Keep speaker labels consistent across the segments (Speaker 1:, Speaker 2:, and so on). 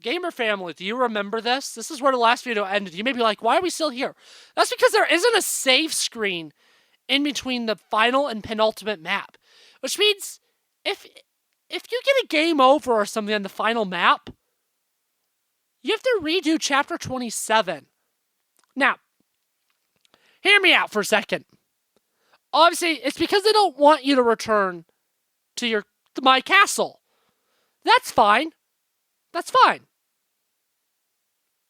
Speaker 1: Gamer family, do you remember this? This is where the last video ended. You may be like, why are we still here? That's because there isn't a save screen in between the final and penultimate map. Which means, if you get a game over or something on the final map, you have to redo chapter 27. Now, hear me out for a second. Obviously, it's because they don't want you to return to my castle. That's fine. That's fine.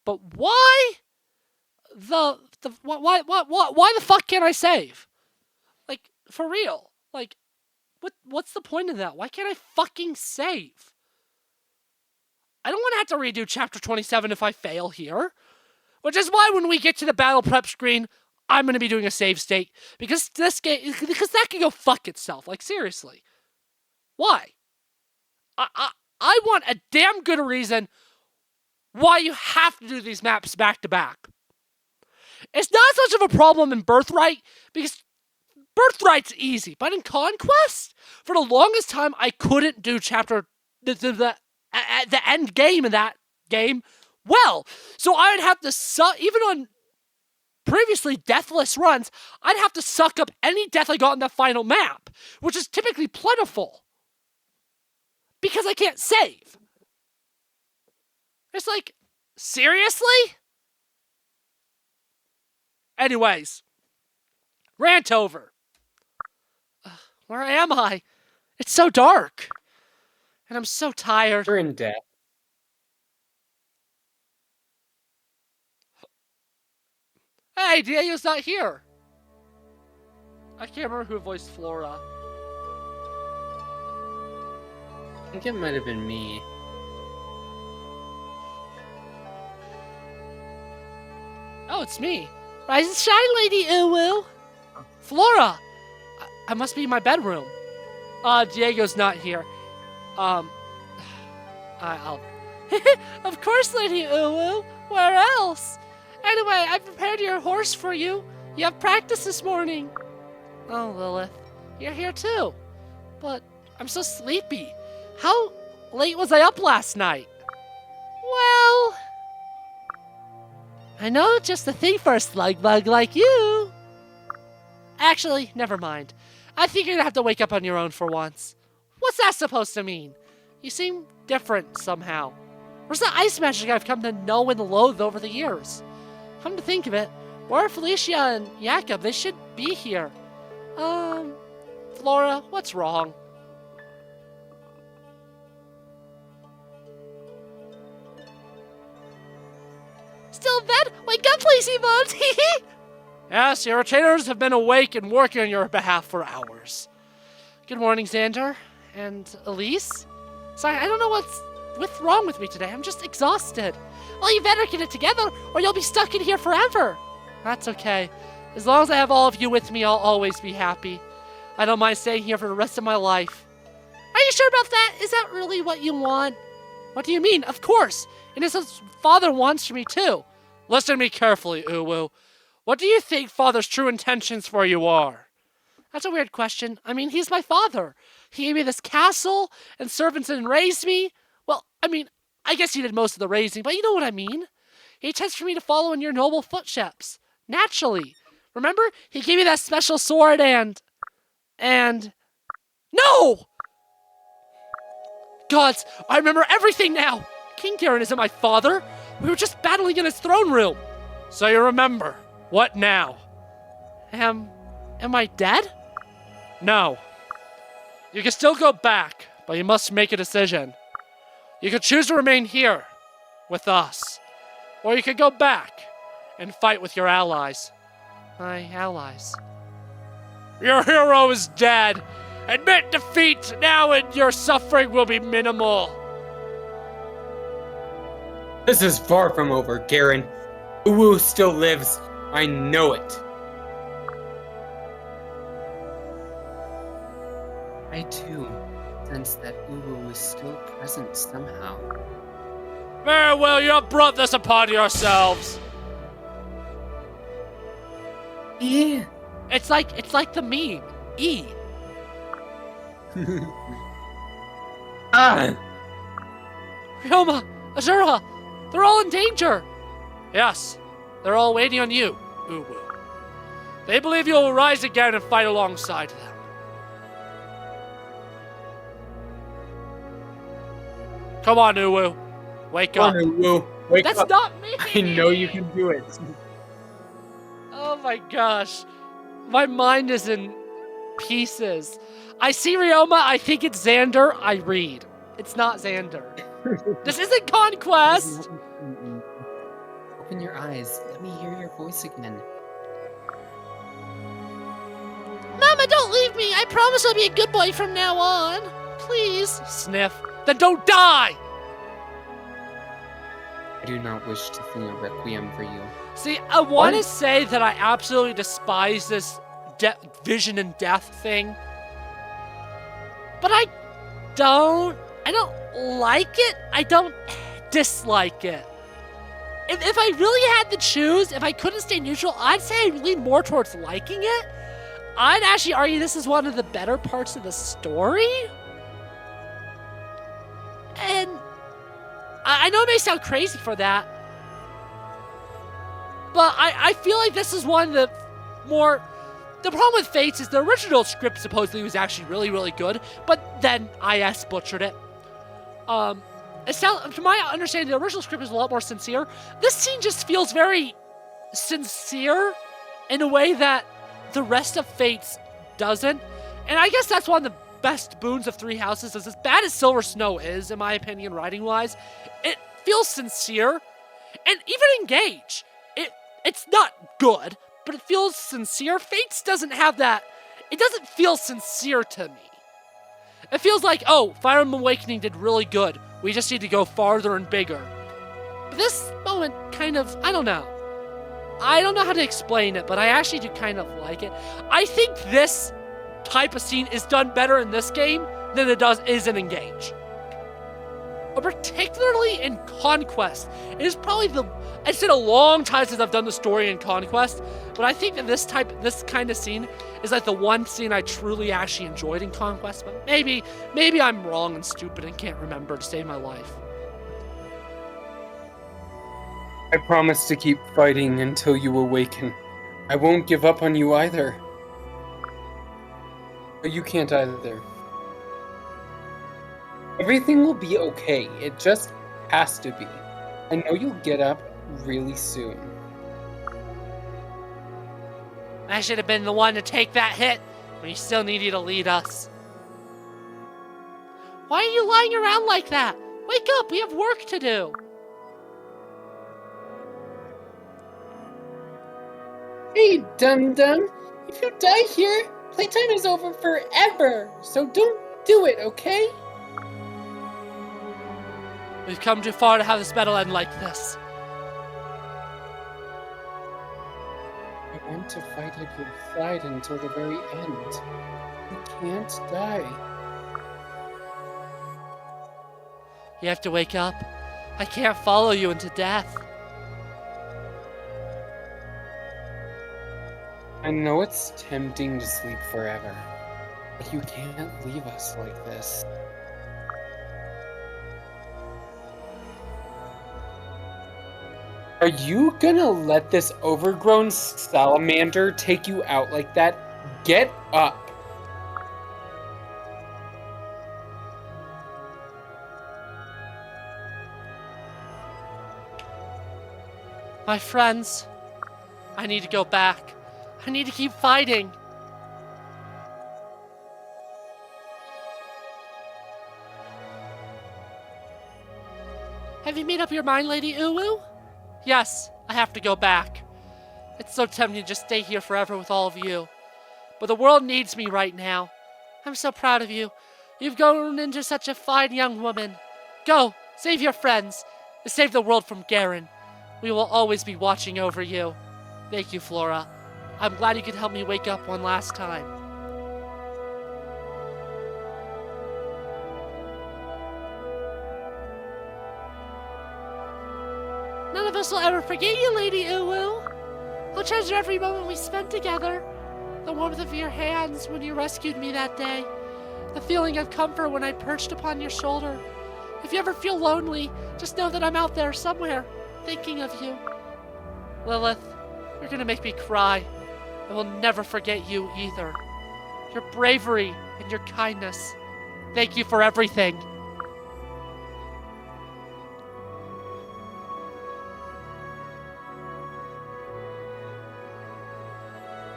Speaker 1: But why why the fuck can't I save? Like, for real. Like, what's the point of that? Why can't I fucking save? I don't want to have to redo chapter 27 if I fail here. Which is why when we get to the battle prep screen, I'm going to be doing a save state. Because this game, because that can go fuck itself. Like, seriously. Why? I want a damn good reason why you have to do these maps back to back. It's not such of a problem in Birthright, because Birthright's easy. But in Conquest, for the longest time, I couldn't do the end game of that game well. So I'd have to even on previously deathless runs, I'd have to suck up any death I got in the final map, which is typically plentiful. Because I can't save. It's like, seriously? Anyways. Rant over. Where am I? It's so dark. And I'm so tired.
Speaker 2: You're in death.
Speaker 1: Hey, Diego's not here. I can't remember who voiced Flora.
Speaker 2: I think it might have been me.
Speaker 1: Oh, it's me. Rise and shine, Lady Uwu. Flora! I must be in my bedroom. Diego's not here. I'll... Of course, Lady Uwu. Where else? Anyway, I prepared your horse for you. You have practice this morning. Oh, Lilith. You're here too. But I'm so sleepy. How late was I up last night? Well... I know just the thing for a slug bug like you. Actually, never mind. I think you're gonna have to wake up on your own for once. What's that supposed to mean? You seem different somehow. Where's the ice magic I've come to know and loathe over the years? Come to think of it, where are Felicia and Jakob? They should be here. Flora, what's wrong? Still in bed? Wake up, please, Yvonne! Yes, your retainers have been awake and working on your behalf for hours. Good morning, Xander. And Elise? Sorry, I don't know what's wrong with me today. I'm just exhausted. Well, you better get it together, or you'll be stuck in here forever. That's okay. As long as I have all of you with me, I'll always be happy. I don't mind staying here for the rest of my life. Are you sure about that? Is that really what you want? What do you mean? Of course. And it's what Father wants for me, too. Listen to me carefully, Uwu. What do you think Father's true intentions for you are? That's a weird question. I mean, he's my father. He gave me this castle and servants and raised me. Well, I mean, I guess he did most of the raising, but you know what I mean. He intends for me to follow in your noble footsteps. Naturally. Remember? He gave me that special sword and... No! Gods, I remember everything now! King Garen isn't my father. We were just battling in his throne room. So you remember. What now? Am I dead? No. You can still go back, but you must make a decision. You could choose to remain here, with us. Or you could go back and fight with your allies. My allies? Your hero is dead. Admit defeat now and your suffering will be minimal.
Speaker 2: This is far from over, Garen. Uwu still lives. I know it. I too sense that Uwu is still present somehow.
Speaker 1: Very well, you have brought this upon yourselves.
Speaker 2: Yeah.
Speaker 1: It's like the meme. E.
Speaker 2: Ah!
Speaker 1: Ryoma, Azura, they're all in danger. Yes, they're all waiting on you, Uwu. They believe you will rise again and fight alongside them. Come on, Uwu. Wake up.
Speaker 2: Come on, Uwu. Wake
Speaker 1: That's
Speaker 2: up.
Speaker 1: not me!
Speaker 2: I know you can do it.
Speaker 1: Oh my gosh. My mind is in pieces. I see Ryoma, I think it's Xander, I read. It's not Xander. This isn't Conquest!
Speaker 2: Open your eyes. Let me hear your voice again.
Speaker 1: Mama, don't leave me! I promise I'll be a good boy from now on. Please. Sniff. Then don't die!
Speaker 2: I do not wish to sing a requiem for you.
Speaker 1: See, I want to say that I absolutely despise this vision and death thing. But I don't like it. I don't dislike it. If I really had to choose, if I couldn't stay neutral, I'd say I lean more towards liking it. I'd actually argue this is one of the better parts of the story. And I know it may sound crazy for that, but I feel like this is one of the more... The problem with Fates is the original script supposedly was actually really, really good, but then IS butchered it. To my understanding, the original script is a lot more sincere. This scene just feels very sincere in a way that the rest of Fates doesn't. And I guess that's one of the best boons of Three Houses, is as bad as Silver Snow is, in my opinion, writing-wise, it feels sincere. And even Engage, it's not good, but it feels sincere. Fates doesn't have that. It doesn't feel sincere to me. It feels like, oh, Fire Emblem Awakening did really good. We just need to go farther and bigger. But this moment kind of, I don't know. I don't know how to explain it, but I actually do kind of like it. I think this type of scene is done better in this game than it is in Engage. But particularly in Conquest. It is probably it's been a long time since I've done the story in Conquest, but I think that this kind of scene is like the one scene I truly actually enjoyed in Conquest, but maybe I'm wrong and stupid and can't remember to save my life.
Speaker 2: I promise to keep fighting until you awaken. I won't give up on you either. But you can't either. Everything will be okay. It just has to be. I know you'll get up really soon.
Speaker 1: I should have been the one to take that hit, but you still need you to lead us. Why are you lying around like that? Wake up, we have work to do.
Speaker 2: Hey, dum-dum. If you die here, playtime is over forever. So don't do it, okay?
Speaker 1: We've come too far to have this battle end like this.
Speaker 2: I want to fight at your side until the very end. You can't die.
Speaker 1: You have to wake up. I can't follow you into death.
Speaker 2: I know it's tempting to sleep forever, but you can't leave us like this. Are you gonna let this overgrown salamander take you out like that? Get up!
Speaker 1: My friends, I need to go back. I need to keep fighting. Have you made up your mind, Lady Uwu? Yes, I have to go back. It's so tempting to just stay here forever with all of you. But the world needs me right now. I'm so proud of you. You've grown into such a fine young woman. Go, save your friends, and save the world from Garen. We will always be watching over you. Thank you, Flora. I'm glad you could help me wake up one last time. None of us will ever forget you, Lady Uwu. I'll treasure every moment we spent together. The warmth of your hands when you rescued me that day. The feeling of comfort when I perched upon your shoulder. If you ever feel lonely, just know that I'm out there somewhere, thinking of you. Lilith, you're gonna make me cry. I will never forget you either. Your bravery and your kindness. Thank you for everything.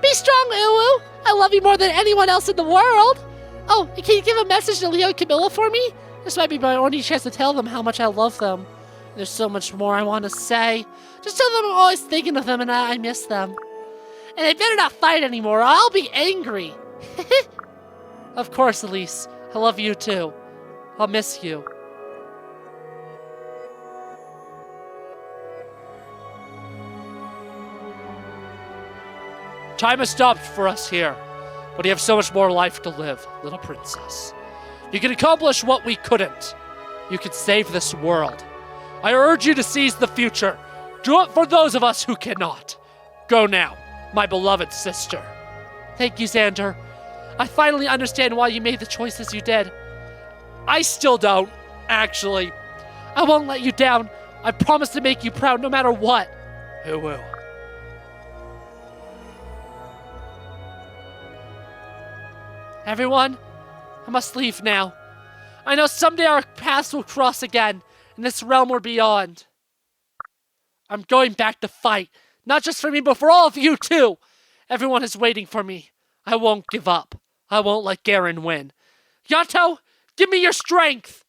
Speaker 1: Be strong, Uwu! I love you more than anyone else in the world! Oh, and can you give a message to Leo and Camilla for me? This might be my only chance to tell them how much I love them. There's so much more I want to say. Just tell them I'm always thinking of them and I miss them. And they better not fight anymore or I'll be angry. Of course, Elise. I love you too. I'll miss you. Time has stopped for us here, but you have so much more life to live, little princess. You can accomplish what we couldn't. You can save this world. I urge you to seize the future. Do it for those of us who cannot. Go now, my beloved sister. Thank you, Xander. I finally understand why you made the choices you did. I still don't, actually. I won't let you down. I promise to make you proud no matter what. Who will? Everyone, I must leave now. I know someday our paths will cross again, in this realm or beyond. I'm going back to fight, not just for me, but for all of you too. Everyone is waiting for me. I won't give up. I won't let Garen win. Yato, give me your strength!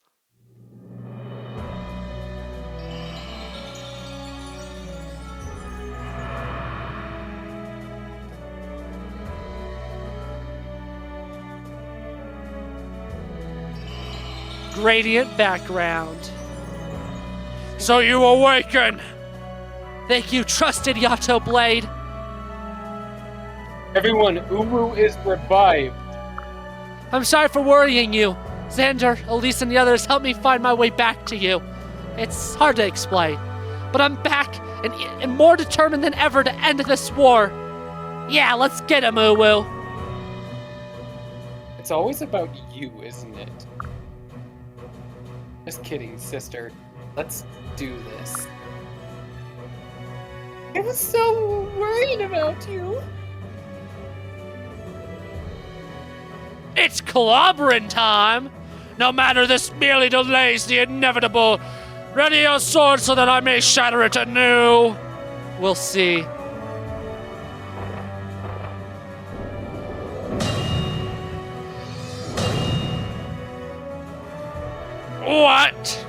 Speaker 1: Gradient background. So you awaken! Thank you, trusted Yato Blade.
Speaker 2: Everyone, Uwu is revived.
Speaker 1: I'm sorry for worrying you. Xander, Elise, and the others helped me find my way back to you. It's hard to explain, but I'm back and more determined than ever to end this war. Yeah, let's get him, Uwu.
Speaker 2: It's always about you, isn't it? Just kidding, sister. Let's do this. I was so worried about you.
Speaker 1: It's clobbering time! No matter, this merely delays the inevitable. Ready your sword so that I may shatter it anew. We'll see. What?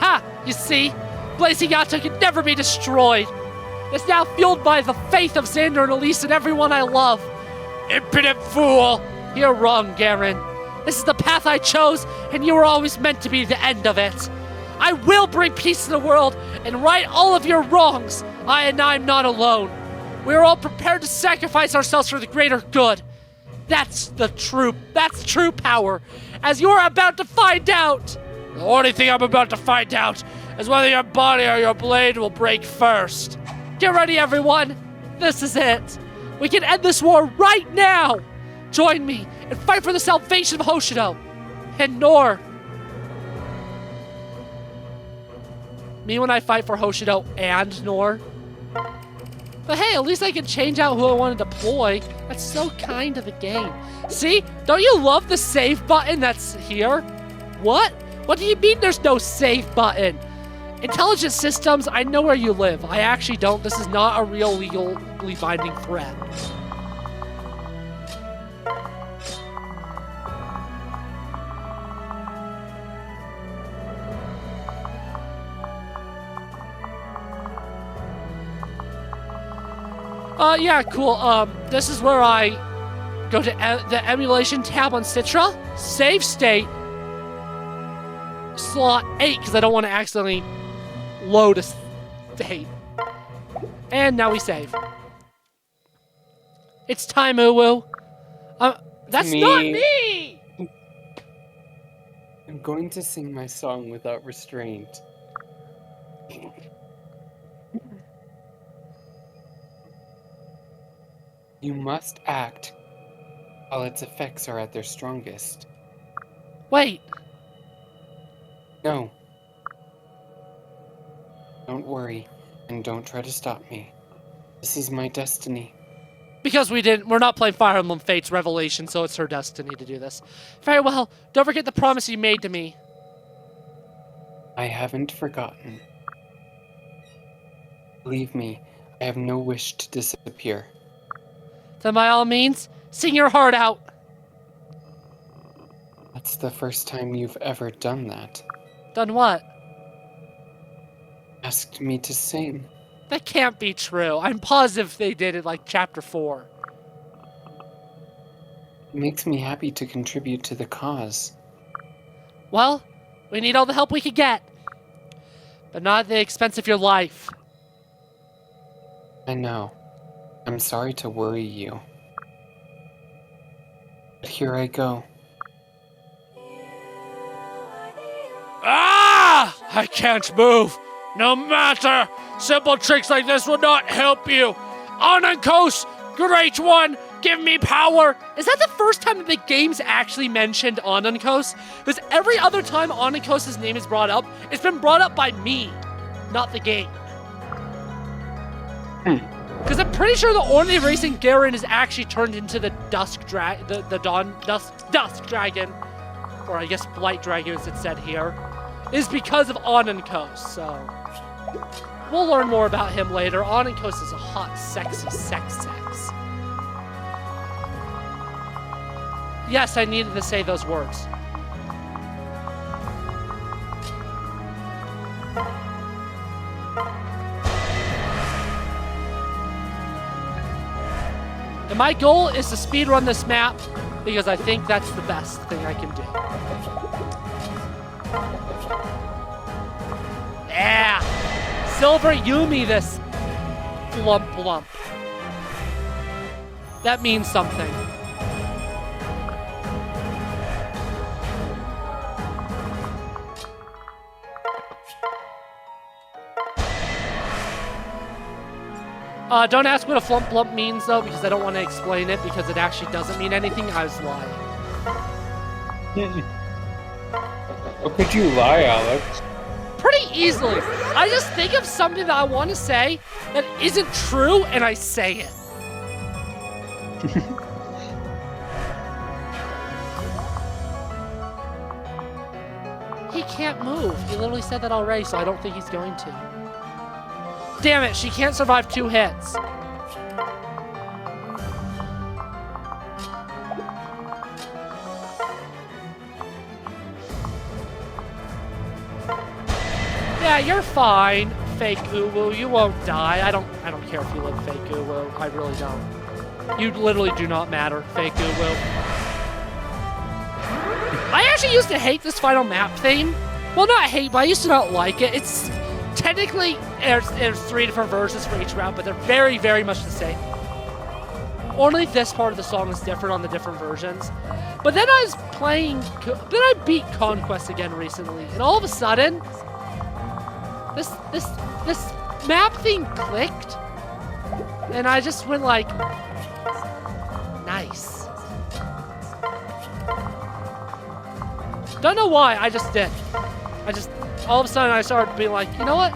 Speaker 1: Ha! You see? Blazing Yato can never be destroyed. It's now fueled by the faith of Xander and Elise and everyone I love. Impudent fool! You're wrong, Garen. This is the path I chose, and you were always meant to be the end of it. I will bring peace to the world and right all of your wrongs. I'm not alone. We are all prepared to sacrifice ourselves for the greater good. That's true power, as you're about to find out. The only thing I'm about to find out is whether your body or your blade will break first. Get ready, everyone. This is it. We can end this war right now. Join me and fight for the salvation of Hoshido and Nohr. Me when I fight for Hoshido and Nohr. But hey, at least I can change out who I want to deploy. That's so kind of the game. See? Don't you love the save button that's here? What? What do you mean there's no save button? Intelligent systems, I know where you live. I actually don't. This is not a real legally binding threat. Yeah, cool. This is where I go to the emulation tab on Citra, save state, slot 8, because I don't want to accidentally load a state. And now we save. It's time, Uwu. That's not me!
Speaker 2: I'm going to sing my song without restraint. You must act while its effects are at their strongest.
Speaker 1: Wait.
Speaker 2: No. Don't worry, and don't try to stop me. This is my destiny.
Speaker 1: Because we're not playing Fire Emblem Fates Revelation, so it's her destiny to do this. Very well. Don't forget the promise you made to me.
Speaker 2: I haven't forgotten. Believe me, I have no wish to disappear.
Speaker 1: Then by all means, sing your heart out.
Speaker 2: That's the first time you've ever done that.
Speaker 1: Done what?
Speaker 2: Asked me to sing.
Speaker 1: That can't be true. I'm positive they did it like chapter 4.
Speaker 2: It makes me happy to contribute to the cause.
Speaker 1: Well, we need all the help we can get. But not at the expense of your life.
Speaker 2: I know. I'm sorry to worry you. But here I go.
Speaker 1: Ah! I can't move. No matter. Simple tricks like this will not help you. Anankos, great one, give me power. Is that the first time that the game's actually mentioned Anankos? Because every other time Anankos' name is brought up, it's been brought up by me, not the game. Because I'm pretty sure the Orne Racing Garen is actually turned into the Dusk Dragon, Dusk Dragon, or I guess Blight Dragon as it said here, is because of Anankos, so we'll learn more about him later. Anankos is a hot, sexy sex. Yes, I needed to say those words. And my goal is to speedrun this map because I think that's the best thing I can do. Yeah! Silver Yumi this flump. That means something. Don't ask what a flump blump means, though, because I don't want to explain it, because it actually doesn't mean anything. I was lying.
Speaker 2: How could you lie, Alex?
Speaker 1: Pretty easily. I just think of something that I want to say that isn't true, and I say it. He can't move. He literally said that already, so I don't think he's going to. Damn it, she can't survive 2 hits. Yeah, you're fine, fake Uwu. You won't die. I don't care if you live fake Uwu. I really don't. You literally do not matter, fake Uwu. I actually used to hate this final map theme. Well, not hate, but I used to not like it. It's technically, there's 3 different versions for each round, but they're very, very much the same. Only this part of the song is different on the different versions. But then I was playing, then I beat Conquest again recently, and all of a sudden, this map theme clicked, and I just went like, nice. Don't know why, I just did. All of a sudden I started being like, you know what?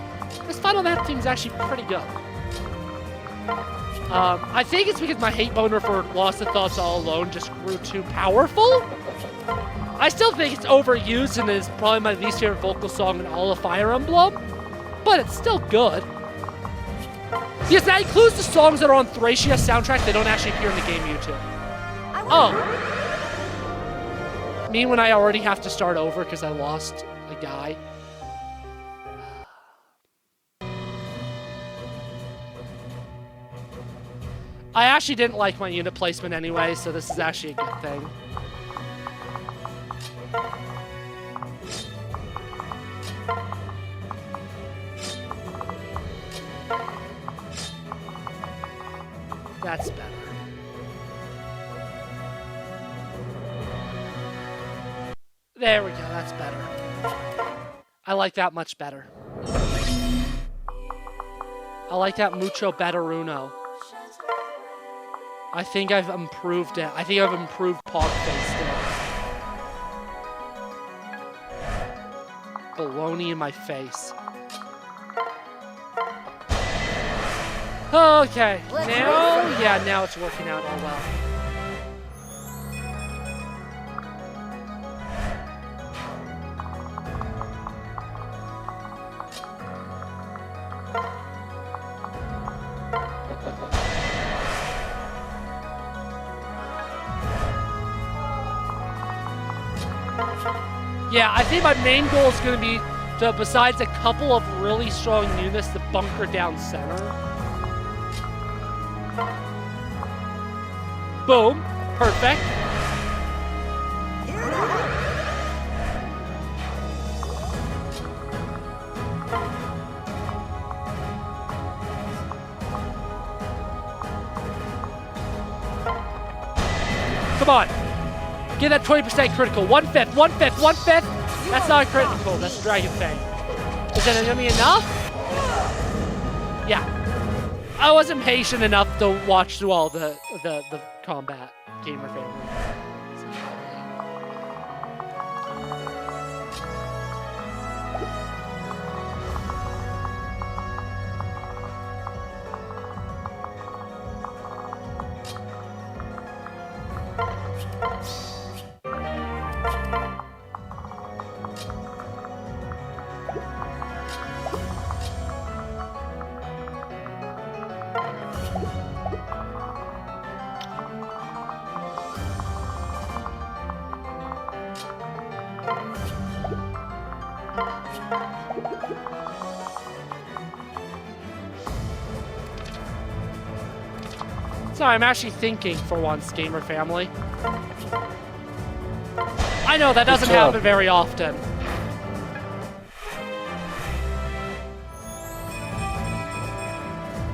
Speaker 1: This final map theme is actually pretty good. I think it's because my hate boner for Lost of Thoughts All Alone just grew too powerful. I still think it's overused and is probably my least favorite vocal song in all of Fire Emblem, but it's still good. Yes, that includes the songs that are on Thracia's soundtrack. They don't actually appear in the game YouTube. Oh. Me when I already have to start over because I lost a guy. I actually didn't like my unit placement anyway, so this is actually a good thing. That's better. There we go, that's better. I like that much better. I like that mucho better, Uno. I think I've improved it. I think I've improved Pog Face still. baloney in my face. Okay, now it's working out all well. Yeah, I think my main goal is going to be to, besides a couple of really strong units, to bunker down center. Boom. Perfect. Come on. Get that 20% critical. 1/5, 1/5, 1/5. That's not a critical. That's a Dragon Fang. Is that going to be enough? Yeah. I wasn't patient enough to watch through all the combat gamer family. Sorry, I'm actually thinking for once, gamer family. I know that doesn't happen very often.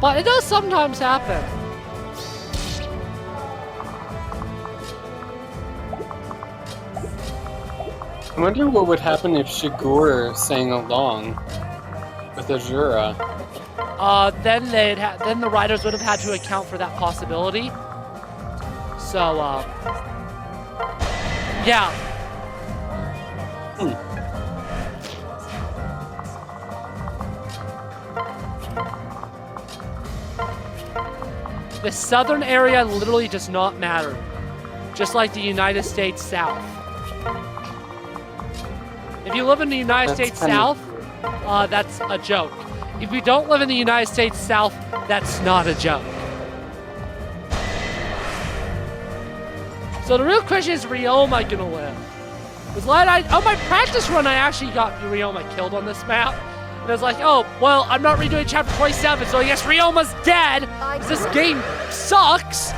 Speaker 1: But it does sometimes happen.
Speaker 2: I wonder what would happen if Shigur sang along with Azura.
Speaker 1: Then the writers would have had to account for that possibility. So, yeah. The southern area literally does not matter. Just like the United States South. If you live in the United States South, that's a joke. If you don't live in the United States South, that's not a joke. So the real question is, Ryoma gonna live? Because on my practice run, I actually got Ryoma killed on this map. And I was like, oh, well, I'm not redoing chapter 27, so I guess Ryoma's dead, because this game sucks.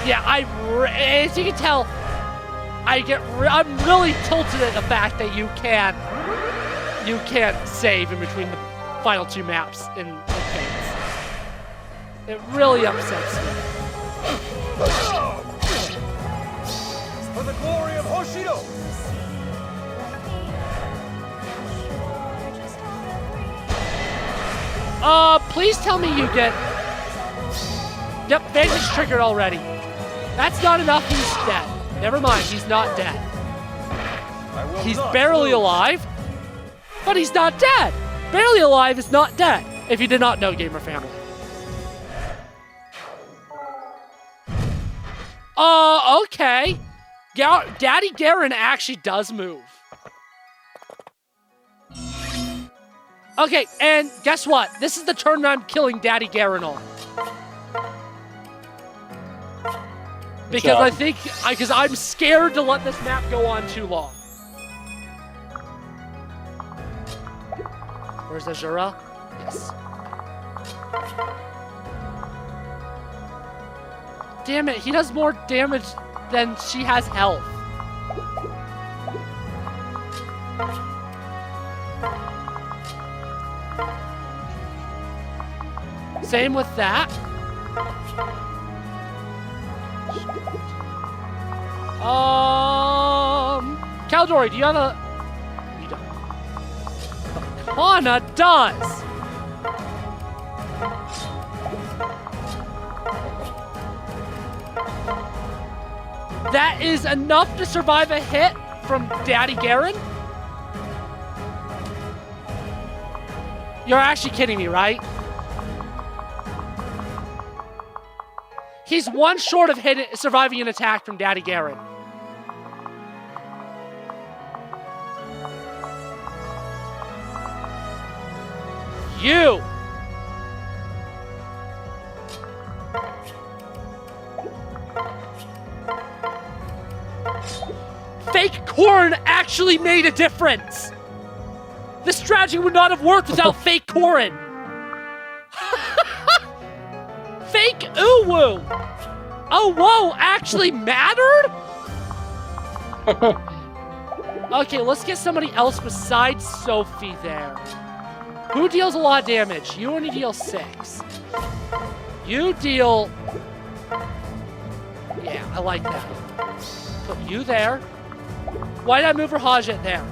Speaker 1: Yeah, as you can tell, I'm really tilted at the fact that you can't save in between the final two maps in Fates. It really upsets me.
Speaker 3: For the glory of Hoshido!
Speaker 1: Please tell me you get... Yep, Vantage triggered already. That's not enough, he's dead. Never mind, he's not dead. He's barely alive, but he's not dead. Barely alive is not dead, if you did not know, gamer family. Okay. Daddy Garen actually does move. Okay, and guess what? This is the turn I'm killing Daddy Garen on. Because because I'm scared to let this map go on too long. Where's Azura? Yes. Damn it, he does more damage than she has health. Same with that. Caldori, do you have a... You don't. But Kana does! That is enough to survive a hit from Daddy Garen? You're actually kidding me, right? He's one short of surviving an attack from Daddy Garen. You! Fake corn actually made a difference! This strategy would not have worked without fake corn! Fake uwu! Oh, whoa, actually mattered? Okay, let's get somebody else besides Sophie there. Who deals a lot of damage? You only deal 6. You deal... Yeah, I like that. Put you there. Why did I move Rahaja there?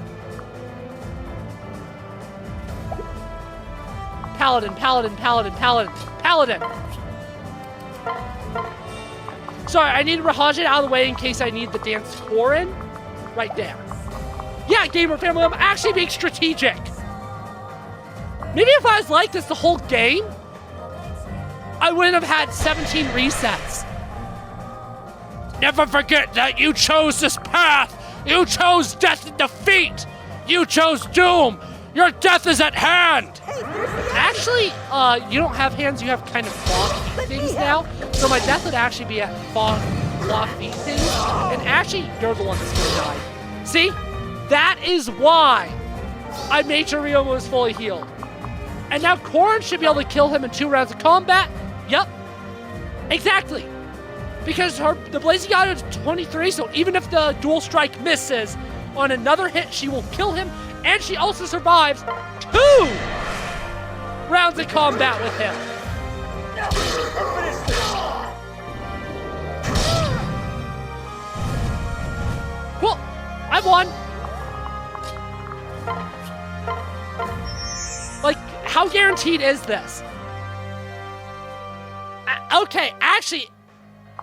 Speaker 1: Paladin, Paladin, Paladin, Paladin, Paladin! Sorry, I need Rahaja out of the way in case I need the dance Korin. Right there. Yeah, gamer family, I'm actually being strategic. Maybe if I was like this the whole game, I wouldn't have had 17 resets. Never forget that you chose this path. You chose death and defeat. You chose doom. Your death is at hand. Actually, you don't have hands. You have kind of claw feet things now. So my death would actually be at claw feet things. And actually, you're the one that's going to die. See? That is why I made sure Ryoma was fully healed. And now Korin should be able to kill him in 2 rounds of combat. Yep. Exactly. Because the Blazing God is 23, so even if the dual strike misses, on another hit, she will kill him, and she also survives 2 rounds of combat with him. Cool. I won. Like, how guaranteed is this? Okay, actually,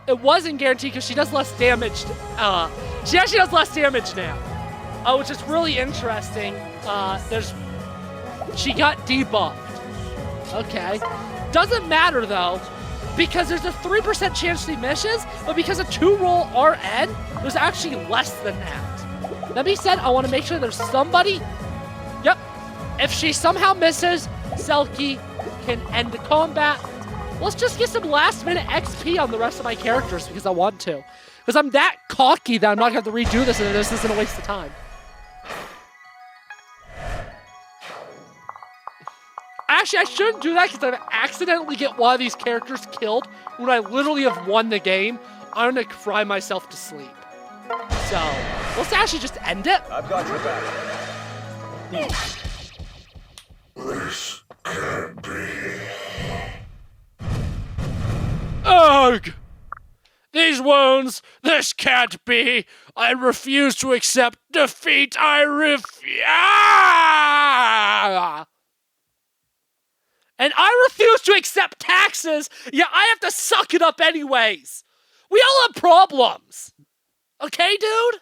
Speaker 1: it wasn't guaranteed because she does less damage. She actually does less damage now, which is really interesting. She got debuffed. Okay, doesn't matter though, because there's a 3% chance she misses, but because of 2-roll RN, there's actually less than that. That being said, I want to make sure there's somebody. Yep. If she somehow misses, Selkie can end the combat. Let's just get some last-minute XP on the rest of my characters because I want to. Because I'm that cocky that I'm not going to have to redo this and this isn't a waste of time. Actually, I shouldn't do that because I accidentally get one of these characters killed when I literally have won the game. I'm going to cry myself to sleep. So, let's actually just end it.
Speaker 3: I've got your back.
Speaker 4: This can't be.
Speaker 1: Ugh! These wounds, this can't be. I refuse to accept defeat. I refuse. And I refuse to accept taxes, yet I have to suck it up anyways. We all have problems. Okay, dude?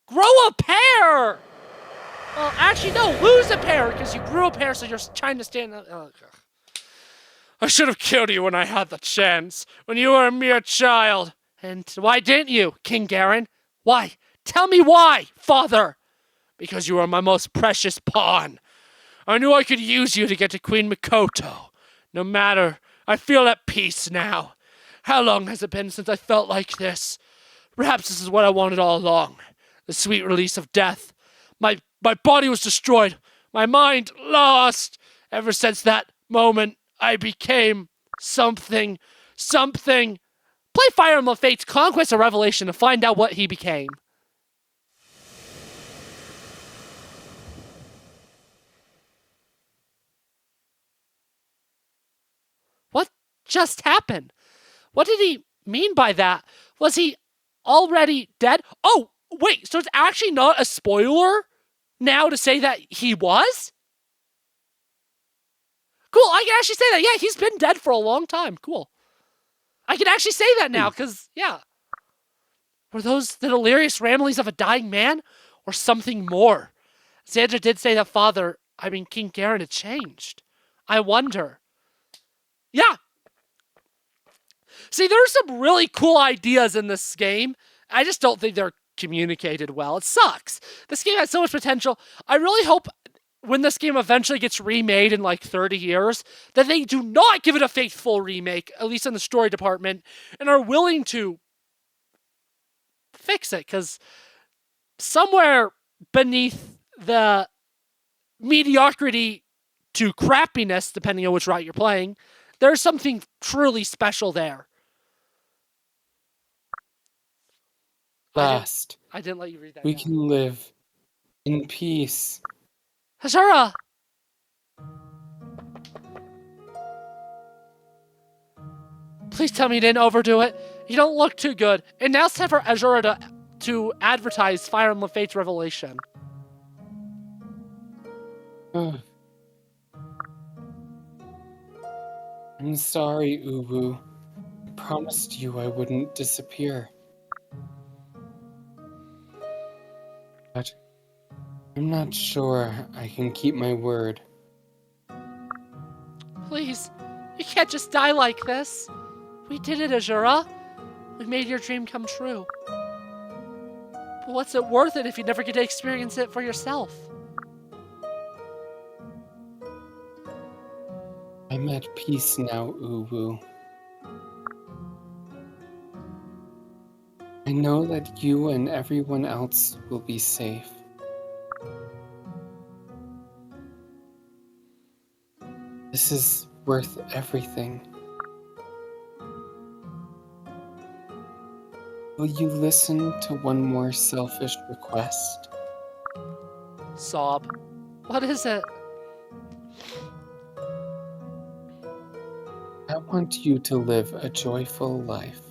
Speaker 1: Grow a pair! Well, actually, no, lose a pair, because you grew a pair, so you're trying to stand up. Oh, I should have killed you when I had the chance, when you were a mere child. And why didn't you, King Garen? Why? Tell me why, father! Because you were my most precious pawn. I knew I could use you to get to Queen Mikoto. No matter, I feel at peace now. How long has it been since I felt like this? Perhaps this is what I wanted all along. The sweet release of death. My body was destroyed. My mind lost. Ever since that moment, I became something. Play Fire Emblem Fates Conquest of Revelation to find out what he became. What just happened? What did he mean by that? Was he already dead? Oh, wait, so it's actually not a spoiler now to say that he was? Cool, I can actually say that. Yeah, he's been dead for a long time. Cool. I can actually say that now, because, yeah. Were those the delirious ramblings of a dying man, or something more? Sandra did say that King Garen had changed. I wonder. Yeah. See, there's some really cool ideas in this game. I just don't think they're communicated well. It sucks. This game has so much potential. I really hope when this game eventually gets remade in like 30 years, that they do not give it a faithful remake, at least in the story department, and are willing to fix it, because somewhere beneath the mediocrity to crappiness, depending on which route you're playing, there's something truly special there.
Speaker 2: Last,
Speaker 1: I didn't let you read that.
Speaker 2: we can live in peace.
Speaker 1: Azura! Please tell me you didn't overdo it. You don't look too good. And now it's time for Azura to advertise Fire Emblem Fates Revelation.
Speaker 2: I'm sorry, Uwu. I promised you I wouldn't disappear. But I'm not sure I can keep my word.
Speaker 1: Please, you can't just die like this. We did it, Azura. We made your dream come true. But what's it worth it if you never get to experience it for yourself?
Speaker 2: I'm at peace now, Uwu. I know that you and everyone else will be safe. This is worth everything. Will you listen to one more selfish request?
Speaker 1: Sob. What is it?
Speaker 2: I want you to live a joyful life.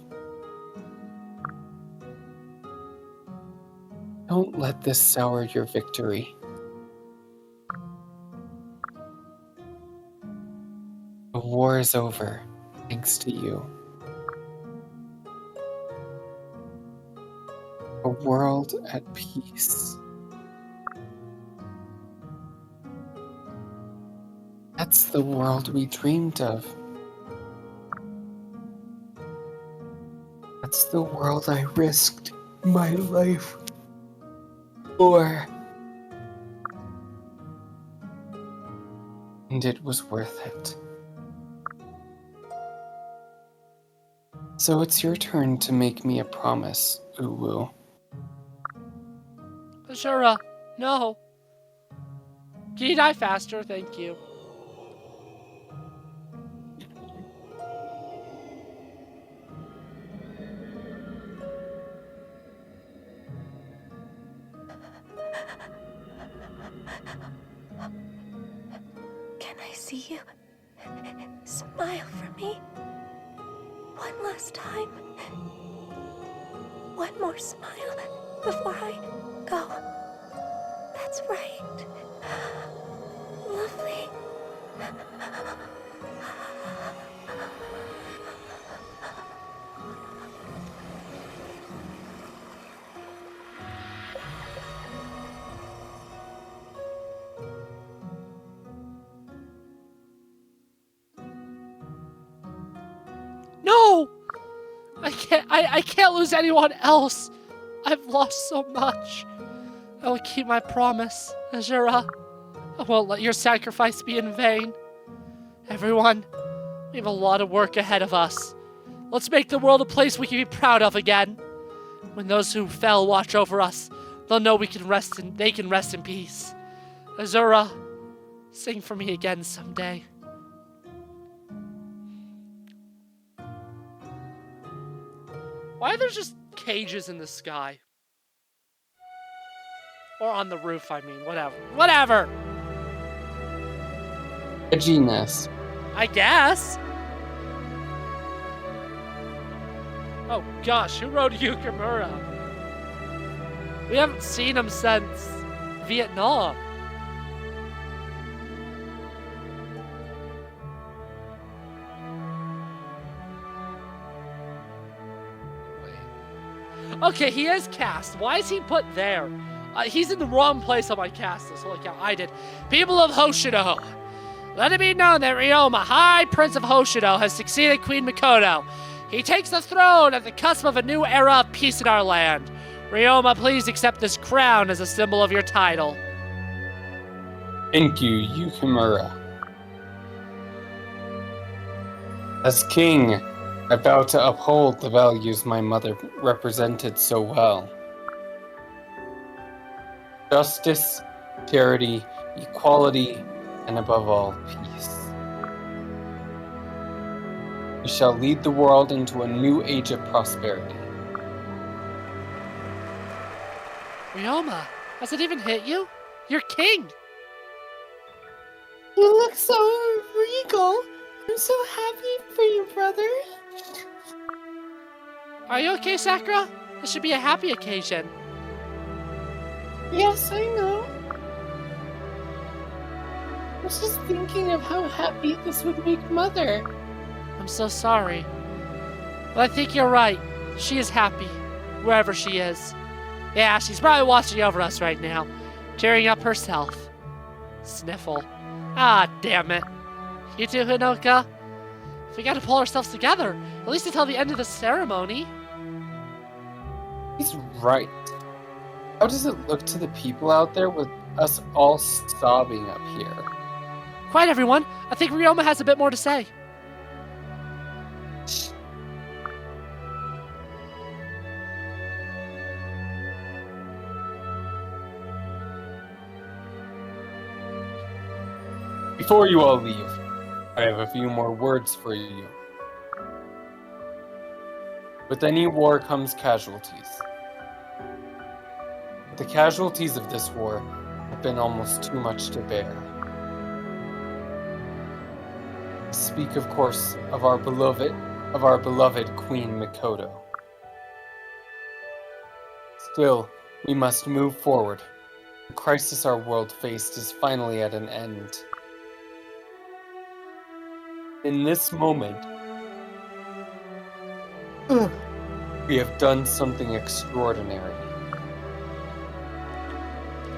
Speaker 2: Don't let this sour your victory. The war is over, thanks to you. A world at peace. That's the world we dreamed of. That's the world I risked my life for. And it was worth it. So it's your turn to make me a promise, Uwu.
Speaker 1: Azura, no. Can you die faster? Thank you.
Speaker 5: Can I see you? Smile for me. One last time. One more smile before I go. That's right. Lovely.
Speaker 1: No! I can't lose anyone else. I've lost so much. I will keep my promise, Azura. I won't let your sacrifice be in vain. Everyone, we have a lot of work ahead of us. Let's make the world a place we can be proud of again. When those who fell watch over us, they'll know they can rest in peace. Azura, sing for me again someday. Why are there just cages in the sky? Or on the roof, I mean. Whatever.
Speaker 2: Edginess.
Speaker 1: I guess. Oh gosh, who wrote Yukimura? We haven't seen him since Vietnam. Okay, he is cast. Why is he put there? He's in the wrong place on my cast list. Holy cow, I did. People of Hoshido. Let it be known that Ryoma, High Prince of Hoshido, has succeeded Queen Mikoto. He takes the throne at the cusp of a new era of peace in our land. Ryoma, please accept this crown as a symbol of your title.
Speaker 2: Thank you, Yukimura. As king, I vow to uphold the values my mother represented so well. Justice, charity, equality, and above all, peace. We shall lead the world into a new age of prosperity.
Speaker 1: Ryoma, has it even hit you? You're king!
Speaker 2: You look so regal. I'm so happy for you, brother.
Speaker 1: Are you okay, Sakura? This should be a happy occasion.
Speaker 2: Yes, I know. I was just thinking of how happy this would make Mother.
Speaker 1: I'm so sorry. But I think you're right. She is happy, wherever she is. Yeah, she's probably watching over us right now, tearing up herself. Sniffle. Ah, damn it. You too, Hinoka? We gotta pull ourselves together, at least until the end of the ceremony.
Speaker 2: He's right. How does it look to the people out there with us all sobbing up here?
Speaker 1: Quiet, everyone. I think Ryoma has a bit more to say.
Speaker 2: Before you all leave, I have a few more words for you. With any war comes casualties. The casualties of this war have been almost too much to bear. I speak, of course, of our beloved Queen Mikoto. Still, we must move forward. The crisis our world faced is finally at an end. In this moment, we have done something extraordinary.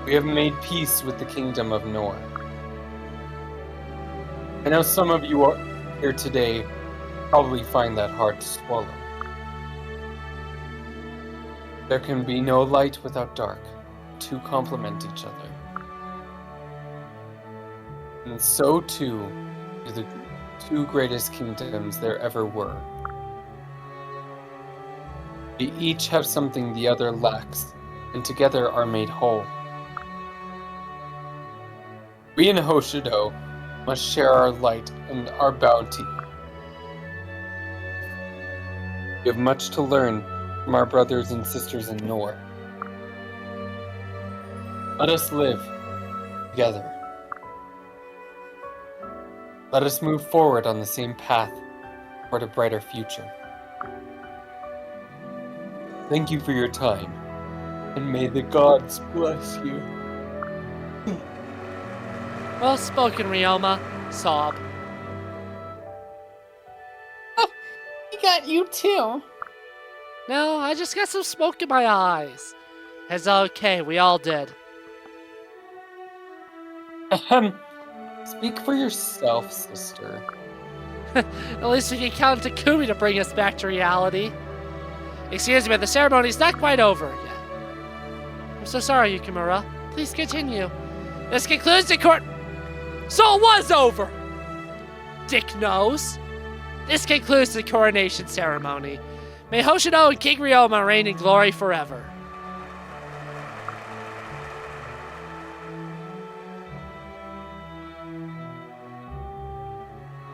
Speaker 2: We have made peace with the Kingdom of Nohr. I know some of you are here today probably find that hard to swallow. There can be no light without dark. Two complement each other. And so too do the two greatest kingdoms there ever were. We each have something the other lacks, and together are made whole. We in Hoshido must share our light and our bounty. We have much to learn from our brothers and sisters in Nohr. Let us live together. Let us move forward on the same path toward a brighter future. Thank you for your time, and may the gods bless you.
Speaker 1: Well spoken, Ryoma. Sob.
Speaker 2: We got you too.
Speaker 1: No, I just got some smoke in my eyes. It's okay, we all did.
Speaker 2: Speak for yourself, sister.
Speaker 1: At least we can count Takumi to bring us back to reality. Excuse me, the ceremony's not quite over yet. I'm so sorry, Yukimura. Please continue. This concludes the court. So it was over! Dick knows. This concludes the coronation ceremony. May Hoshido and King Ryoma reign in glory forever.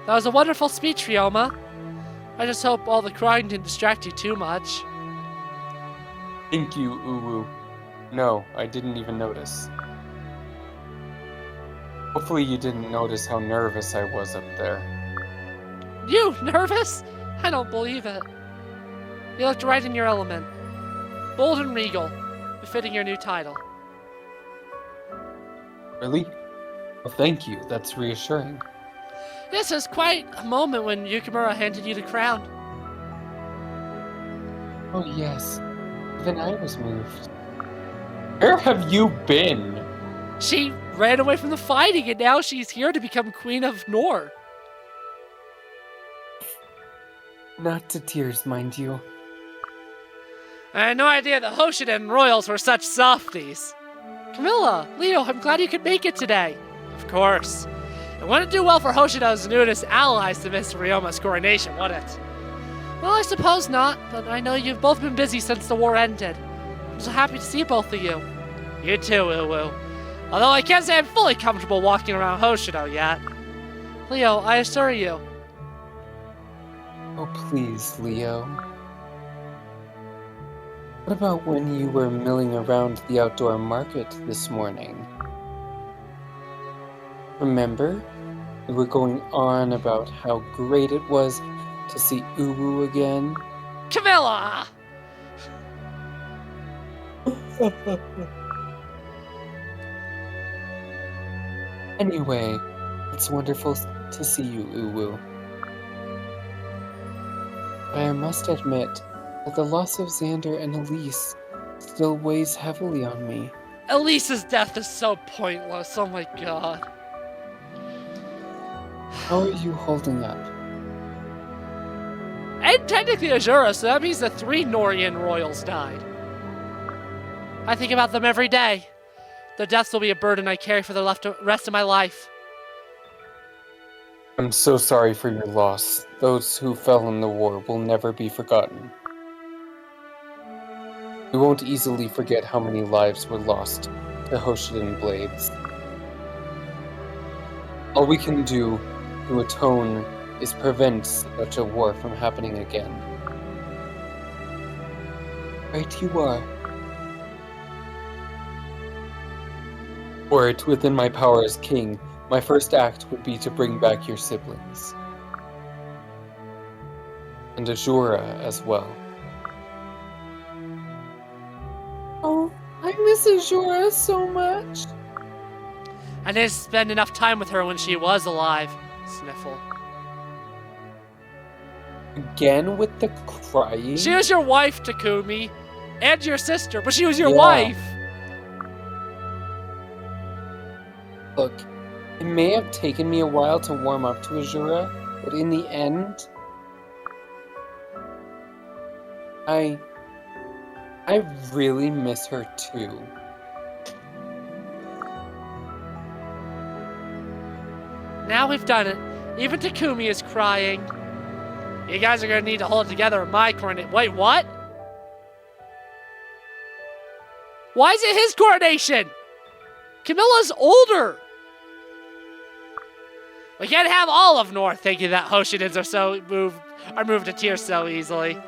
Speaker 1: That was a wonderful speech, Ryoma. I just hope all the crying didn't distract you too much.
Speaker 2: Thank you, Uwu. No, I didn't even notice. Hopefully you didn't notice how nervous I was up there.
Speaker 1: You nervous? I don't believe it. You looked right in your element. Bold and regal, befitting your new title.
Speaker 2: Really? Well, thank you. That's reassuring.
Speaker 1: This was quite a moment when Yukimura handed you the crown.
Speaker 2: Oh, yes. Even I was moved. Where have you been?
Speaker 1: She ran away from the fighting, and now she's here to become Queen of Nohr.
Speaker 2: Not to tears, mind you.
Speaker 1: I had no idea the Hoshidan royals were such softies. Camilla, Leo, I'm glad you could make it today. Of course. It wouldn't do well for Hoshido's newest allies to miss Ryoma's coronation, would it? Well, I suppose not, but I know you've both been busy since the war ended. I'm so happy to see both of you. You too, Uwu. Although I can't say I'm fully comfortable walking around Hoshido yet. Leo, I assure you.
Speaker 2: Oh, please, Leo. What about when you were milling around the outdoor market this morning? Remember? We were going on about how great it was to see Uwu again.
Speaker 1: Camilla!
Speaker 2: Anyway, it's wonderful to see you, Uwu. I must admit that the loss of Xander and Elise still weighs heavily on me.
Speaker 1: Elise's death is so pointless, oh my god.
Speaker 2: How are you holding up?
Speaker 1: And technically Azura, so that means the 3 Nohrian royals died. I think about them every day. Their deaths will be a burden I carry for the rest of my life.
Speaker 2: I'm so sorry for your loss. Those who fell in the war will never be forgotten. We won't easily forget how many lives were lost to Hoshidan blades. All we can do to atone is prevent such a war from happening again. Right you are. Were it within my power as king, my first act would be to bring back your siblings. And Azura as well. Oh, I miss Azura so much.
Speaker 1: I didn't spend enough time with her when she was alive. Sniffle.
Speaker 2: Again with the crying?
Speaker 1: She was your wife, Takumi. And your sister, but she was your
Speaker 2: Yeah.
Speaker 1: wife.
Speaker 2: Look, it may have taken me a while to warm up to Azura, but in the end, I really miss her too.
Speaker 1: Now we've done it. Even Takumi is crying. You guys are gonna need to hold it together in my coronation. Wait, what? Why is it his coronation? Camilla's older. We can't have all of Nohr thinking that Hoshidans are moved to tears so easily.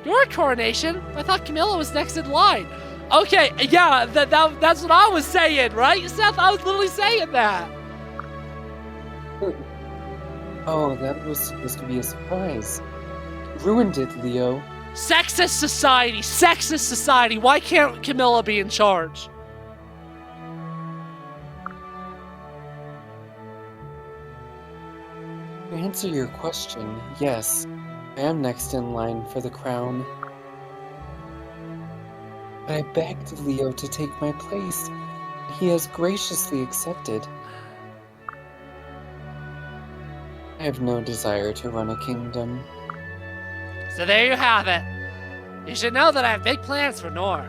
Speaker 1: Your coronation? I thought Camilla was next in line. Okay, yeah, that's what I was saying, right, Seth? I was literally saying that.
Speaker 2: Oh, that was supposed to be a surprise. Ruined it, Leo.
Speaker 1: Sexist society, sexist society. Why can't Camilla be in charge?
Speaker 2: To answer your question, yes, I am next in line for the crown. But I begged Leo to take my place, and he has graciously accepted. I have no desire to run a kingdom.
Speaker 1: So there you have it. You should know that I have big plans for Nohr.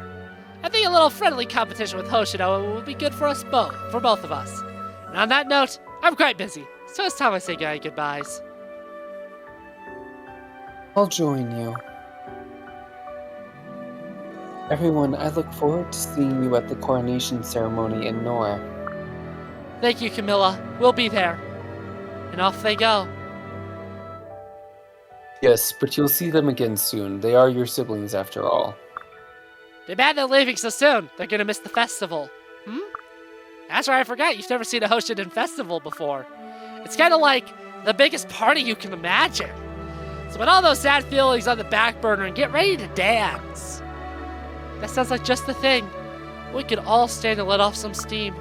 Speaker 1: I think a little friendly competition with Hoshido would be good for us both, for both of us. And on that note, I'm quite busy, so it's time I say goodbyes.
Speaker 2: I'll join you. Everyone, I look forward to seeing you at the coronation ceremony in Nohr.
Speaker 1: Thank you, Camilla. We'll be there. And off they go.
Speaker 2: Yes, but you'll see them again soon. They are your siblings after all.
Speaker 1: Too bad they're leaving so soon. They're gonna miss the festival. That's right, I forgot. You've never seen a Hoshidan festival before. It's kind of like the biggest party you can imagine. So put all those sad feelings on the back burner and get ready to dance. That sounds like just the thing. We could all stand to let off some steam.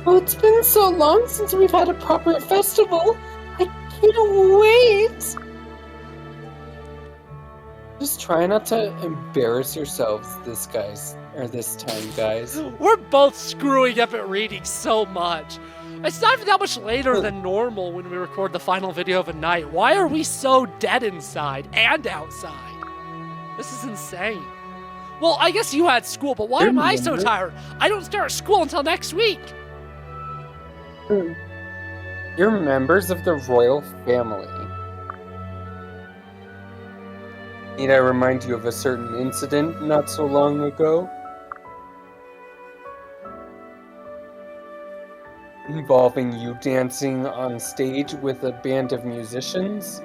Speaker 2: Oh, it's been so long since we've had a proper festival. I can't wait. Just try not to embarrass yourselves this time, guys.
Speaker 1: We're both screwing up at reading so much. It's not even that much later than normal when we record the final video of a night. Why are we so dead inside and outside? This is insane. Well, I guess you had school, but why am I so tired? I don't start school until next week.
Speaker 2: You're members of the royal family. Need I remind you of a certain incident not so long ago? Involving you dancing on stage with a band of musicians?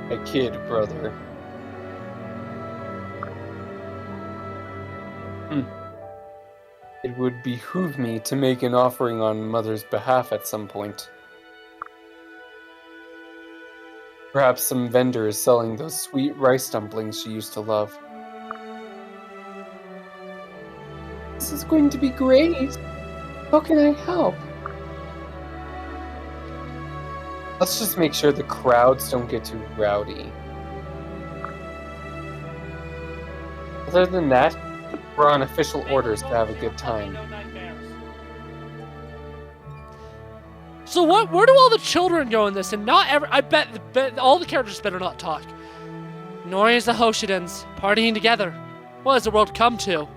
Speaker 2: A kid, brother. It would behoove me to make an offering on Mother's behalf at some point. Perhaps some vendor is selling those sweet rice dumplings she used to love. This is going to be great! How can I help? Let's just make sure the crowds don't get too rowdy. Other than that, we're on official orders to have a good time.
Speaker 1: So where do all the children go in this? And I bet all the characters better not talk. Nohr is the Hoshidans, partying together. What has the world come to?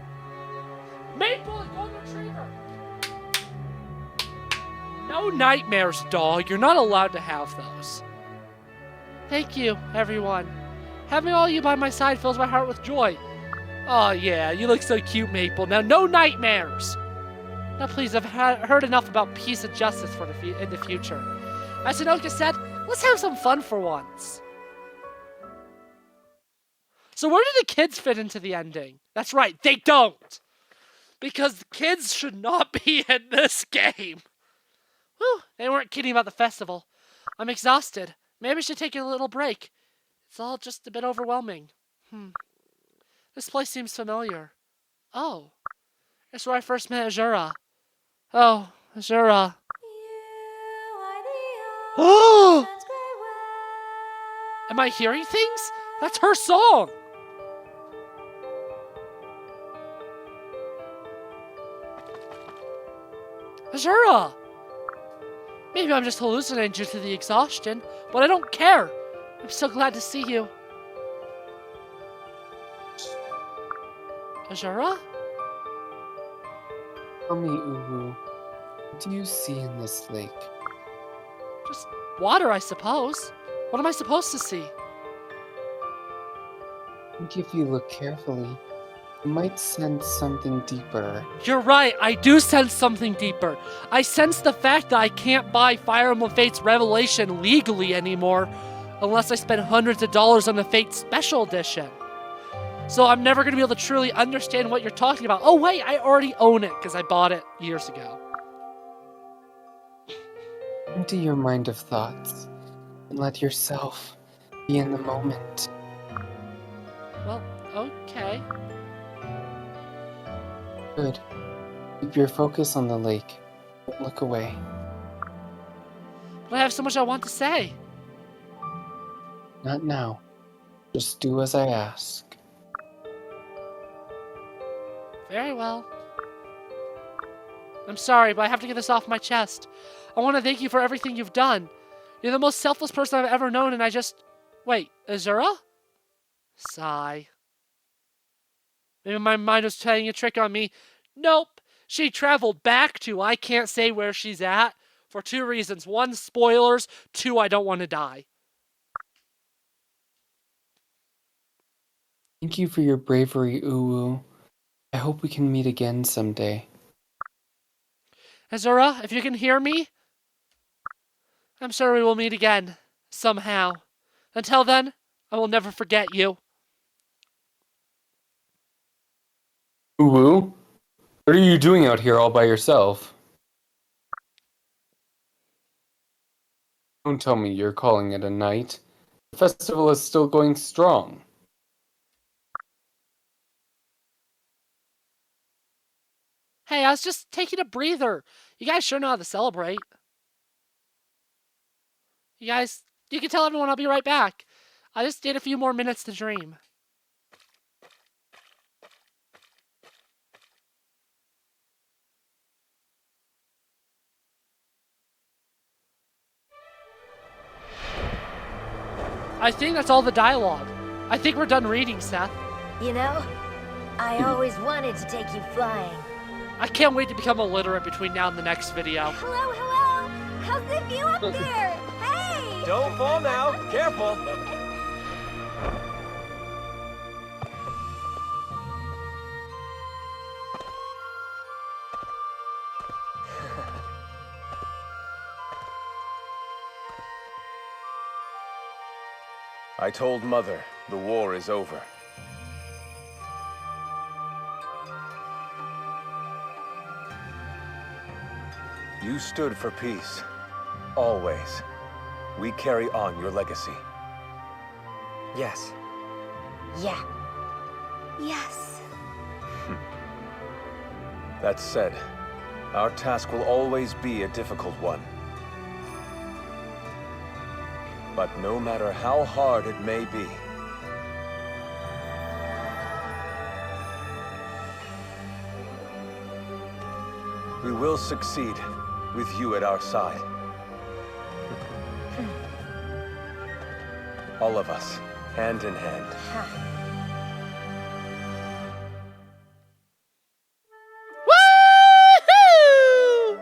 Speaker 1: Maple and Golden Retriever! No nightmares, dog. You're not allowed to have those. Thank you, everyone. Having all you by my side fills my heart with joy. Oh yeah, you look so cute, Maple. Now, no nightmares! Now please, I've heard enough about peace and justice in the future. As Sanoka said, let's have some fun for once. So where do the kids fit into the ending? That's right, they don't! Because the kids should not be in this game. Whew, they weren't kidding about the festival. I'm exhausted. Maybe I should take a little break. It's all just a bit overwhelming. This place seems familiar. Oh, it's where I first met Azura. Oh, Azura. Oh! Am I hearing things? That's her song! Azura! Maybe I'm just hallucinating due to the exhaustion, but I don't care. I'm so glad to see you. Azura?
Speaker 2: Tell me, Uwu, what do you see in this lake?
Speaker 1: Just water, I suppose. What am I supposed to see?
Speaker 2: I think if you look carefully, you might sense something deeper.
Speaker 1: You're right, I do sense something deeper. I sense the fact that I can't buy Fire Emblem Fates Revelation legally anymore unless I spend hundreds of dollars on the Fates Special Edition. So I'm never going to be able to truly understand what you're talking about. Oh wait, I already own it because I bought it years ago.
Speaker 2: Empty your mind of thoughts and let yourself be in the moment.
Speaker 1: Well, okay.
Speaker 2: Good. Keep your focus on the lake. Don't look away.
Speaker 1: But I have so much I want to say.
Speaker 2: Not now. Just do as I ask.
Speaker 1: Very well. I'm sorry, but I have to get this off my chest. I want to thank you for everything you've done. You're the most selfless person I've ever known, and I just... Wait, Azura? Sigh. Maybe my mind was playing a trick on me. Nope. She traveled back to I can't say where she's at for 2 reasons. 1, spoilers. 2, I don't want to die.
Speaker 2: Thank you for your bravery, Uwu. I hope we can meet again someday.
Speaker 1: Azura, if you can hear me, I'm sure we will meet again, somehow. Until then, I will never forget you.
Speaker 2: Uwu? What are you doing out here all by yourself? Don't tell me you're calling it a night. The festival is still going strong.
Speaker 1: Hey, I was just taking a breather. You guys sure know how to celebrate. You guys You can tell everyone I'll be right back. I just need a few more minutes to dream. I think that's all the dialogue. I think we're done reading, Seth.
Speaker 6: You know, I always wanted to take you flying.
Speaker 1: I can't wait to become illiterate between now and the next video.
Speaker 5: Hello, hello. How's the view up there? Hey!
Speaker 3: Don't fall now. Careful. I told Mother the war is over. You stood for peace. Always. We carry on your legacy.
Speaker 7: Yes.
Speaker 6: Yeah.
Speaker 5: Yes.
Speaker 3: That said, our task will always be a difficult one. But no matter how hard it may be, we will succeed with you at our side. All of us, hand in hand.
Speaker 1: Woohoo!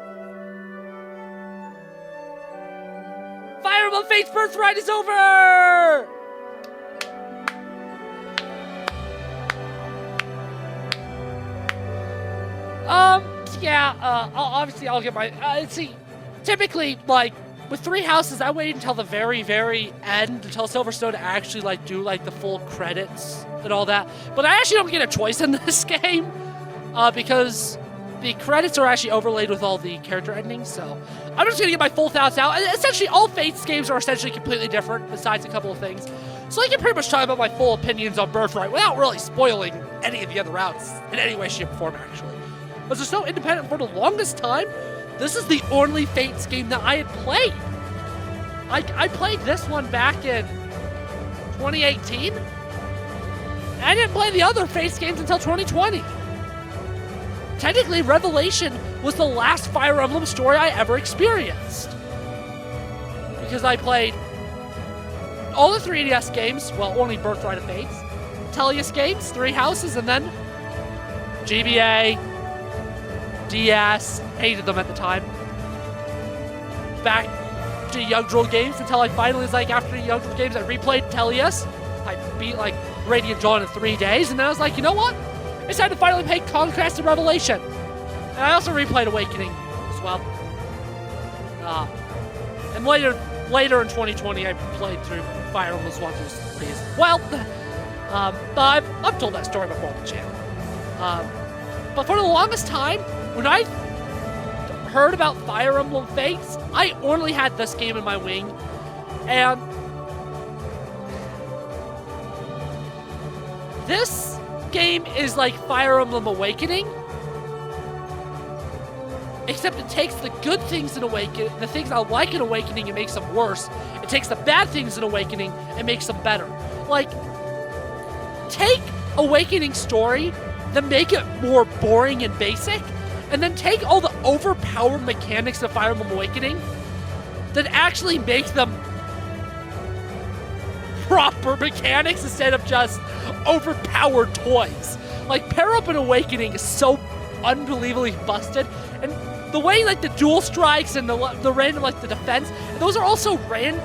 Speaker 1: Fire Emblem Fates Birthright is over! I'll get my, see, typically, like, with 3 houses, I waited until the very, very end, until Silverstone to actually, like, do, like, the full credits and all that. But I actually don't get a choice in this game, because the credits are actually overlaid with all the character endings, so I'm just gonna get my full thoughts out. Essentially, all Fates games are essentially completely different, besides a couple of things. So I can pretty much talk about my full opinions on Birthright without really spoiling any of the other routes in any way, shape, or form, actually. Because they're so independent for the longest time, this is the only Fates game that I had played. I played this one back in 2018. I didn't play the other Fates games until 2020. Technically, Revelation was the last Fire Emblem story I ever experienced. Because I played all the 3DS games, well, only Birthright of Fates, Tellius games, 3 houses, and then GBA, DS, hated them at the time. Back to Young Droll games until I finally was like, after Young Droll games, I replayed Tellius. I beat like Radiant Dawn in 3 days, and then I was like, you know what? It's time to finally play Conquest and Revelation. And I also replayed Awakening as well. And later in 2020, I played through Fire Emblem 1 through 3 as well. But I've told that story before on the channel. But for the longest time, when I heard about Fire Emblem Fates, I only had this game in my wing, and this game is like Fire Emblem Awakening, except it takes the good things in Awakening, the things I like in Awakening, and makes them worse. It takes the bad things in Awakening and makes them better. Like, take Awakening story, then make it more boring and basic, and then take all the overpowered mechanics of Fire Emblem Awakening, then actually make them proper mechanics instead of just overpowered toys. Like, Pair Up and Awakening is so unbelievably busted, and the way like the dual strikes and the random like the defense, those are also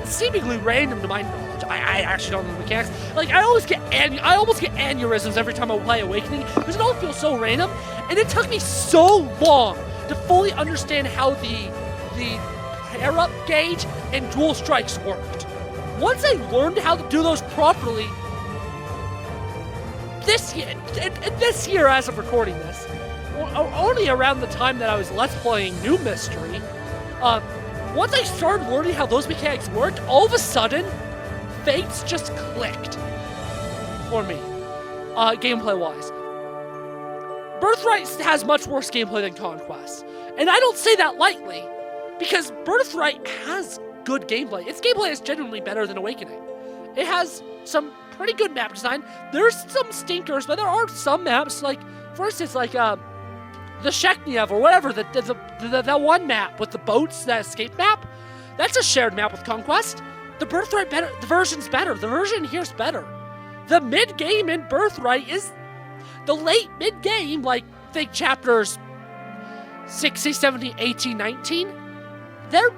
Speaker 1: seemingly random to my knowledge. I actually don't know the mechanics. Like, I almost get aneurysms every time I play Awakening because it all feels so random, and it took me so long to fully understand how the pair-up gauge and dual strikes worked. Once I learned how to do those properly, this year as of recording this, only around the time that I was Let's Playing New Mystery, once I started learning how those mechanics worked, all of a sudden, Fates just clicked for me, gameplay-wise. Birthright has much worse gameplay than Conquest, and I don't say that lightly, because Birthright has good gameplay. Its gameplay is genuinely better than Awakening. It has some pretty good map design. There's some stinkers, but there are some maps, like, for instance, like, the Shekniev or whatever, that one map with the boats, that escape map, that's a shared map with Conquest. The Birthright version's better. The version here's better. The mid-game in Birthright is the late mid-game, like, think chapters 60, 70, 18, 19. They're,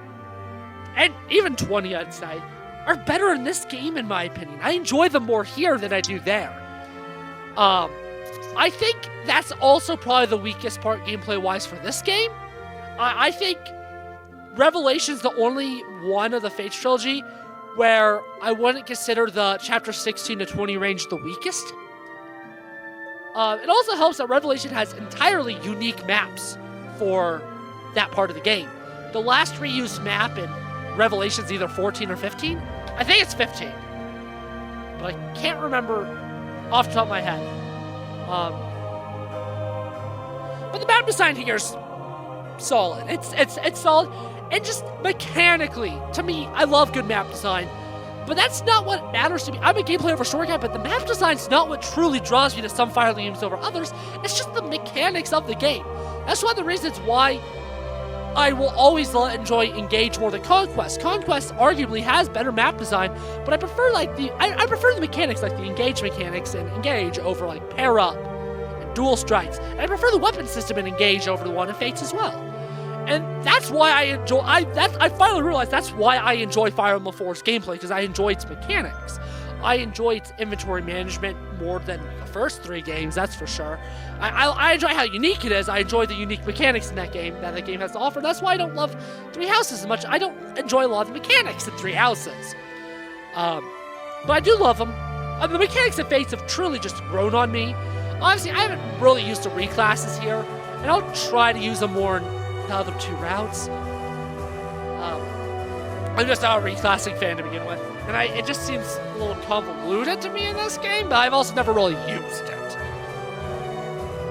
Speaker 1: and even 20, I'd say, are better in this game, in my opinion. I enjoy them more here than I do there. I think that's also probably the weakest part gameplay-wise for this game. I think Revelation's the only one of the Fates trilogy where I wouldn't consider the chapter 16 to 20 range the weakest. It also helps that Revelation has entirely unique maps for that part of the game. The last reused map in Revelation's either 14 or 15. I think it's 15. But I can't remember off the top of my head. But the map design here is solid. It's solid. And just mechanically, to me, I love good map design. But that's not what matters to me. I'm a gameplay over story guy, but the map design's not what truly draws me to some Fire Emblem games over others. It's just the mechanics of the game. That's one of the reasons why I will always enjoy Engage more than Conquest. Conquest arguably has better map design, but I prefer I prefer the mechanics, like the Engage mechanics in Engage over like Pair Up and Dual Strikes. And I prefer the weapon system in Engage over the one in Fates as well. And that's why I finally realized that's why I enjoy Fire Emblem 4's gameplay, because I enjoy its mechanics. I enjoy its inventory management more than the first 3 games, that's for sure. I enjoy how unique it is. I enjoy the unique mechanics in that game has to offer. That's why I don't love Three Houses as much. I don't enjoy a lot of the mechanics in Three Houses. But I do love them. The mechanics of Fates have truly just grown on me. Honestly, I haven't really used the reclasses here, and I'll try to use them more in the other 2 routes. I'm just not a reclassing fan to begin with, and it just seems a little convoluted to me in this game, but I've also never really used it.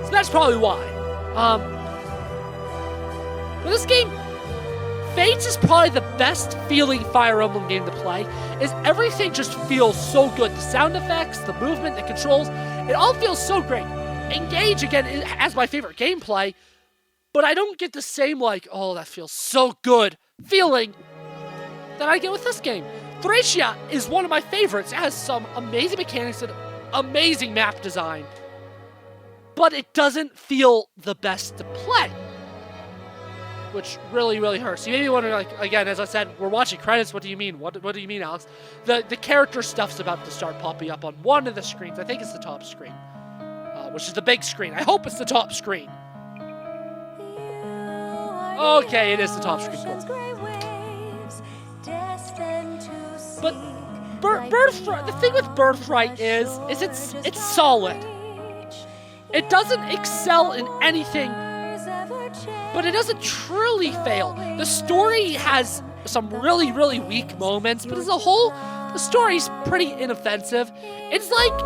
Speaker 1: So that's probably why. But this game, Fates is probably the best feeling Fire Emblem game to play, is everything just feels so good. The sound effects, the movement, the controls, it all feels so great. Engage, again, has my favorite gameplay, but I don't get the same, like, oh, that feels so good feeling that I get with this game. Thracia is one of my favorites. It has some amazing mechanics and amazing map design, but it doesn't feel the best to play, which really, really hurts. You may be wondering, like, again, as I said, we're watching credits. What do you mean? What do you mean, Alex? The character stuff's about to start popping up on one of the screens. I think it's the top screen, which is the big screen. I hope it's the top screen. Okay, it is the top screen. Cool. But Birthright, the thing with Birthright is it's solid. It doesn't excel in anything, but it doesn't truly fail. The story has some really, really weak moments, but as a whole, the story's pretty inoffensive. It's like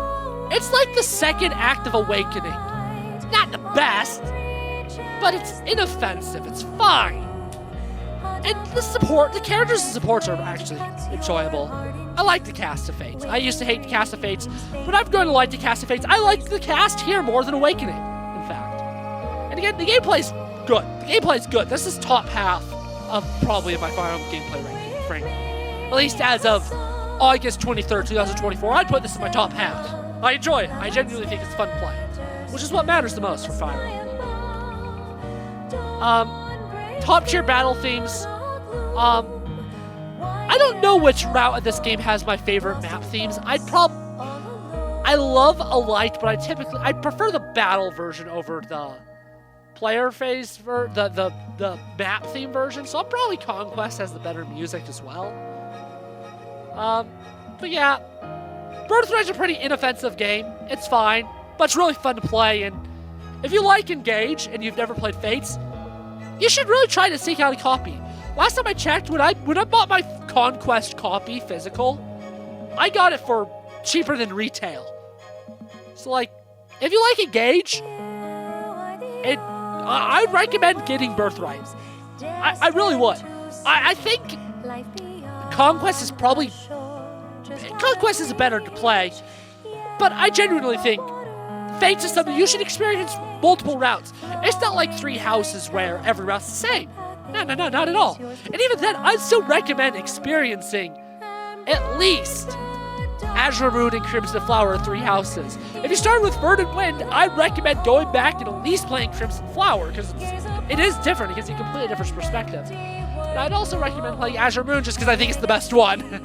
Speaker 1: the second act of Awakening. It's not the best, but it's inoffensive. It's fine. And the characters and supports are actually enjoyable. I like the cast of Fates. I used to hate the cast of Fates, but I'm going to like the cast of Fates. I like the cast here more than Awakening, in fact. And again, the gameplay's good. The gameplay's good. This is top half of probably my Fire Emblem gameplay ranking, frankly. At least as of August 23rd, 2024, I'd put this in my top half. I enjoy it. I genuinely think it's fun to play, which is what matters the most for Fire Emblem. Top tier battle themes. I don't know which route of this game has my favorite map themes. I love Alight, but I prefer the battle version over the player phase the map theme version. So probably Conquest has the better music as well. But yeah, Birthright's a pretty inoffensive game. It's fine, but it's really fun to play. And if you like Engage and you've never played Fates, you should really try to seek out a copy. Last time I checked, when I bought my Conquest copy physical, I got it for cheaper than retail. So, like, if you like Engage, I'd recommend getting Birthright. I really would. I think Conquest is probably... Conquest is better to play, but I genuinely think Fates is something you should experience multiple routes. It's not like Three Houses where every route's the same. No, not at all. And even then, I'd still recommend experiencing at least Azure Moon and Crimson Flower are Three Houses. If you start with Verdant Wind, I'd recommend going back and at least playing Crimson Flower, because it is different. It gives you a completely different perspective. And I'd also recommend playing Azure Moon just because I think it's the best one.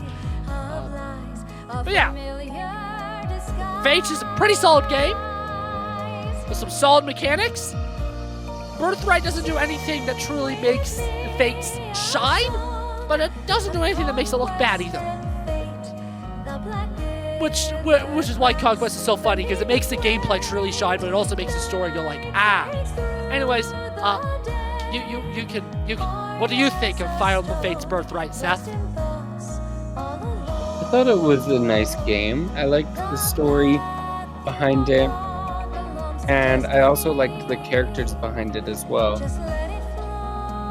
Speaker 1: But yeah, Fates is a pretty solid game with some solid mechanics. Birthright doesn't do anything that truly makes Fates shine, but it doesn't do anything that makes it look bad either. Which is why Conquest is so funny, because it makes the gameplay truly shine, but it also makes the story go like, ah. Anyways, you can. What do you think of Fire Emblem Fates Birthright, Seth?
Speaker 2: I thought it was a nice game. I liked the story behind it, and I also liked the characters behind it as well.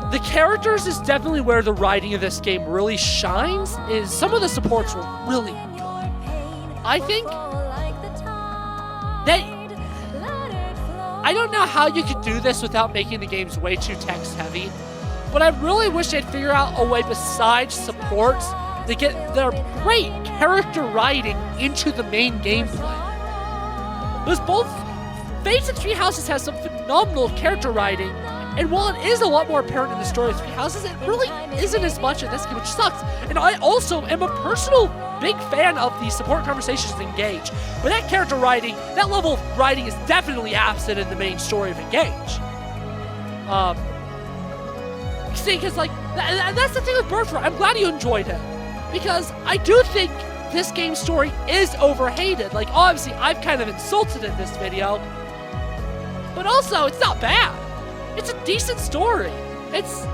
Speaker 1: The characters is definitely where the writing of this game really shines. Is some of the supports were really good. I think that I don't know how you could do this without making the games way too text heavy, but I really wish they'd figure out a way besides supports to get their great character writing into the main gameplay. Because both Fates and Three Houses has some phenomenal character writing, and while it is a lot more apparent in the story of Three Houses, it really isn't as much in this game, which sucks. And I also am a personal big fan of the support conversations in Engage, but that character writing, that level of writing is definitely absent in the main story of Engage. See, because like, that's the thing with Birthright. I'm glad you enjoyed it, because I do think this game's story is overhated. Like, obviously, I've kind of insulted in this video, but also, it's not bad. It's a decent story. It's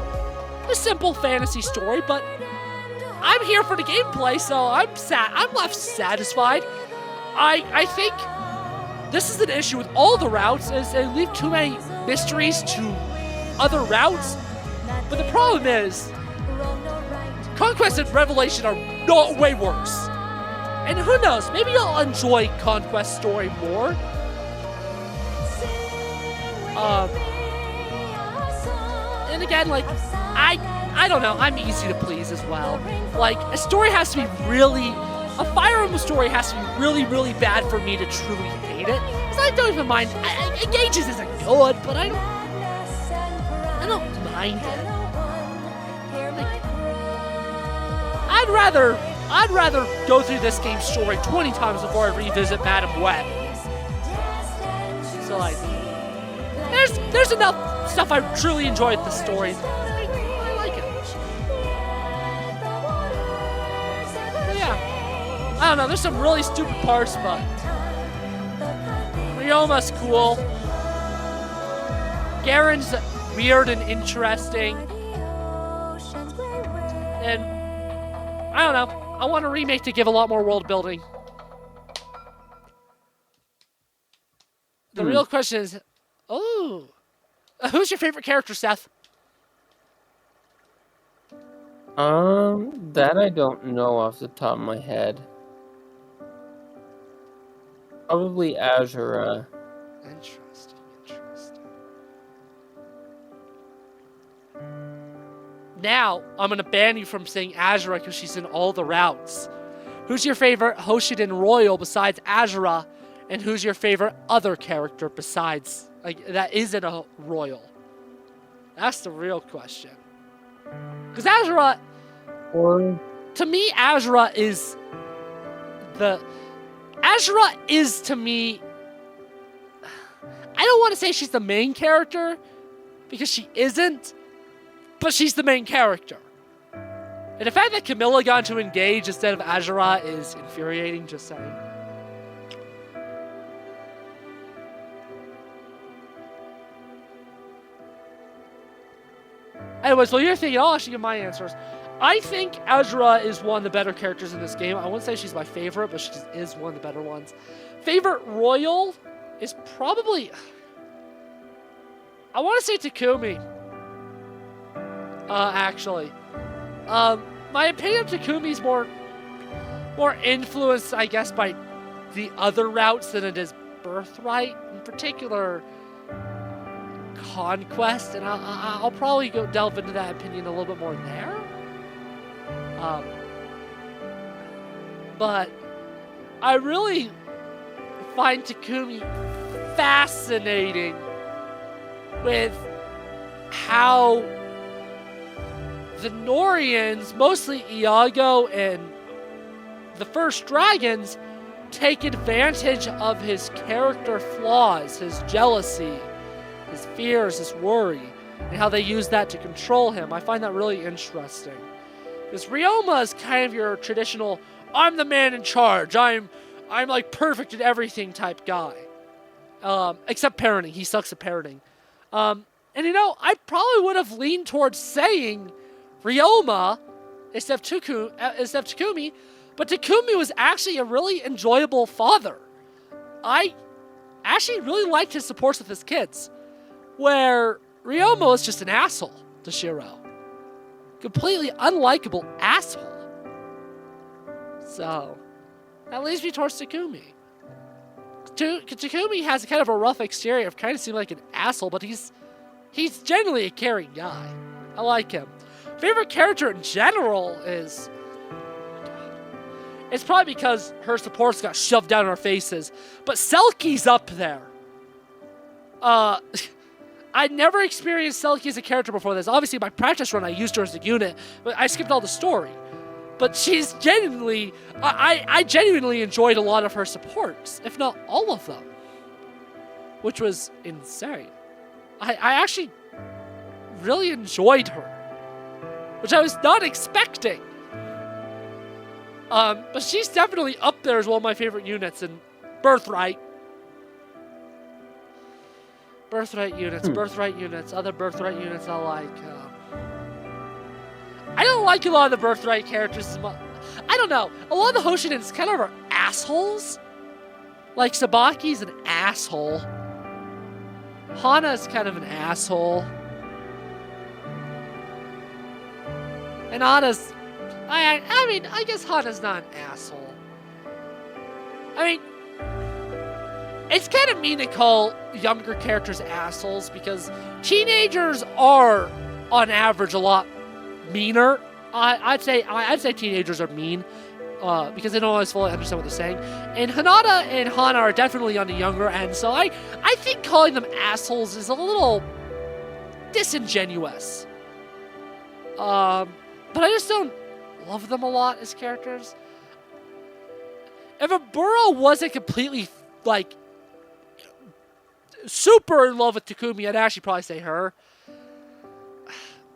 Speaker 1: a simple fantasy story, but I'm here for the gameplay, so I'm left satisfied. I think this is an issue with all the routes, is they leave too many mysteries to other routes. But the problem is, Conquest and Revelation are not way worse. And who knows, maybe I'll enjoy Conquest's story more. And again, like, I don't know, I'm easy to please as well. Like, a story has to be a Fire Emblem story has to be really, really bad for me to truly hate it. Because I don't even mind, Engages isn't good, but I don't mind it. Like, I'd rather go through this game's story 20 times before I revisit Madam Web. So like, there's enough stuff I truly enjoy with the story. I like it. But yeah, I don't know, there's some really stupid parts, but Ryoma's cool. Garen's weird and interesting. And I don't know, I want a remake to give a lot more world building. The real question is, who's your favorite character, Seth?
Speaker 2: That I don't know off the top of my head. Probably Azura.
Speaker 1: Interesting. Now, I'm going to ban you from saying Azura because she's in all the routes. Who's your favorite Hoshidan Royal besides Azura? And who's your favorite other character besides, like, that isn't a Royal? That's the real question. Because Azura, to me, Azura is to me, I don't want to say she's the main character, because she isn't, but she's the main character. And the fact that Camilla got to Engage instead of Azura is infuriating, just saying. Anyways, while you're thinking, I'll actually give my answers. I think Azura is one of the better characters in this game. I wouldn't say she's my favorite, but she is one of the better ones. Favorite Royal is probably, I want to say Takumi. Actually. my opinion of Takumi's more influenced, I guess, by the other routes than it is Birthright, in particular Conquest, and I'll probably go delve into that opinion a little bit more there. But I really find Takumi fascinating with how the Nohrians, mostly Iago and the first dragons, take advantage of his character flaws, his jealousy, his fears, his worry, and how they use that to control him. I find that really interesting. Because Ryoma is kind of your traditional, I'm the man in charge, I'm like perfect at everything type guy. Except parenting. He sucks at parenting. And I probably would have leaned towards saying Ryoma instead of Takumi, but Takumi was actually a really enjoyable father. I actually really liked his supports with his kids, where Ryoma was just an asshole to Shiro. Completely unlikable asshole. So, that leads me towards Takumi. Takumi has kind of a rough exterior of kind of seeming like an asshole, but he's genuinely a caring guy. I like him. Favorite character in general is... It's probably because her supports got shoved down our faces, but Selkie's up there. I never experienced Selkie as a character before this. Obviously, my practice run, I used her as a unit, but I skipped all the story. But she's genuinely... I genuinely enjoyed a lot of her supports, if not all of them. Which was insane. I actually really enjoyed her. Which I was not expecting. But she's definitely up there as one of my favorite units in Birthright. Birthright units, other Birthright units I like. I don't like a lot of the Birthright characters as much. I don't know. A lot of the Hoshidans kind of are assholes. Like, Sabaki's an asshole. Hana's kind of an asshole. And Hana's... I mean, I guess Hana's not an asshole. I mean... It's kind of mean to call younger characters assholes because teenagers are, on average, a lot meaner. I'd say teenagers are mean because they don't always fully understand what they're saying. And Hinata and Hana are definitely on the younger end, so I think calling them assholes is a little disingenuous. But I just don't love them a lot as characters. If a Burrow wasn't completely, like, super in love with Takumi, I'd actually probably say her.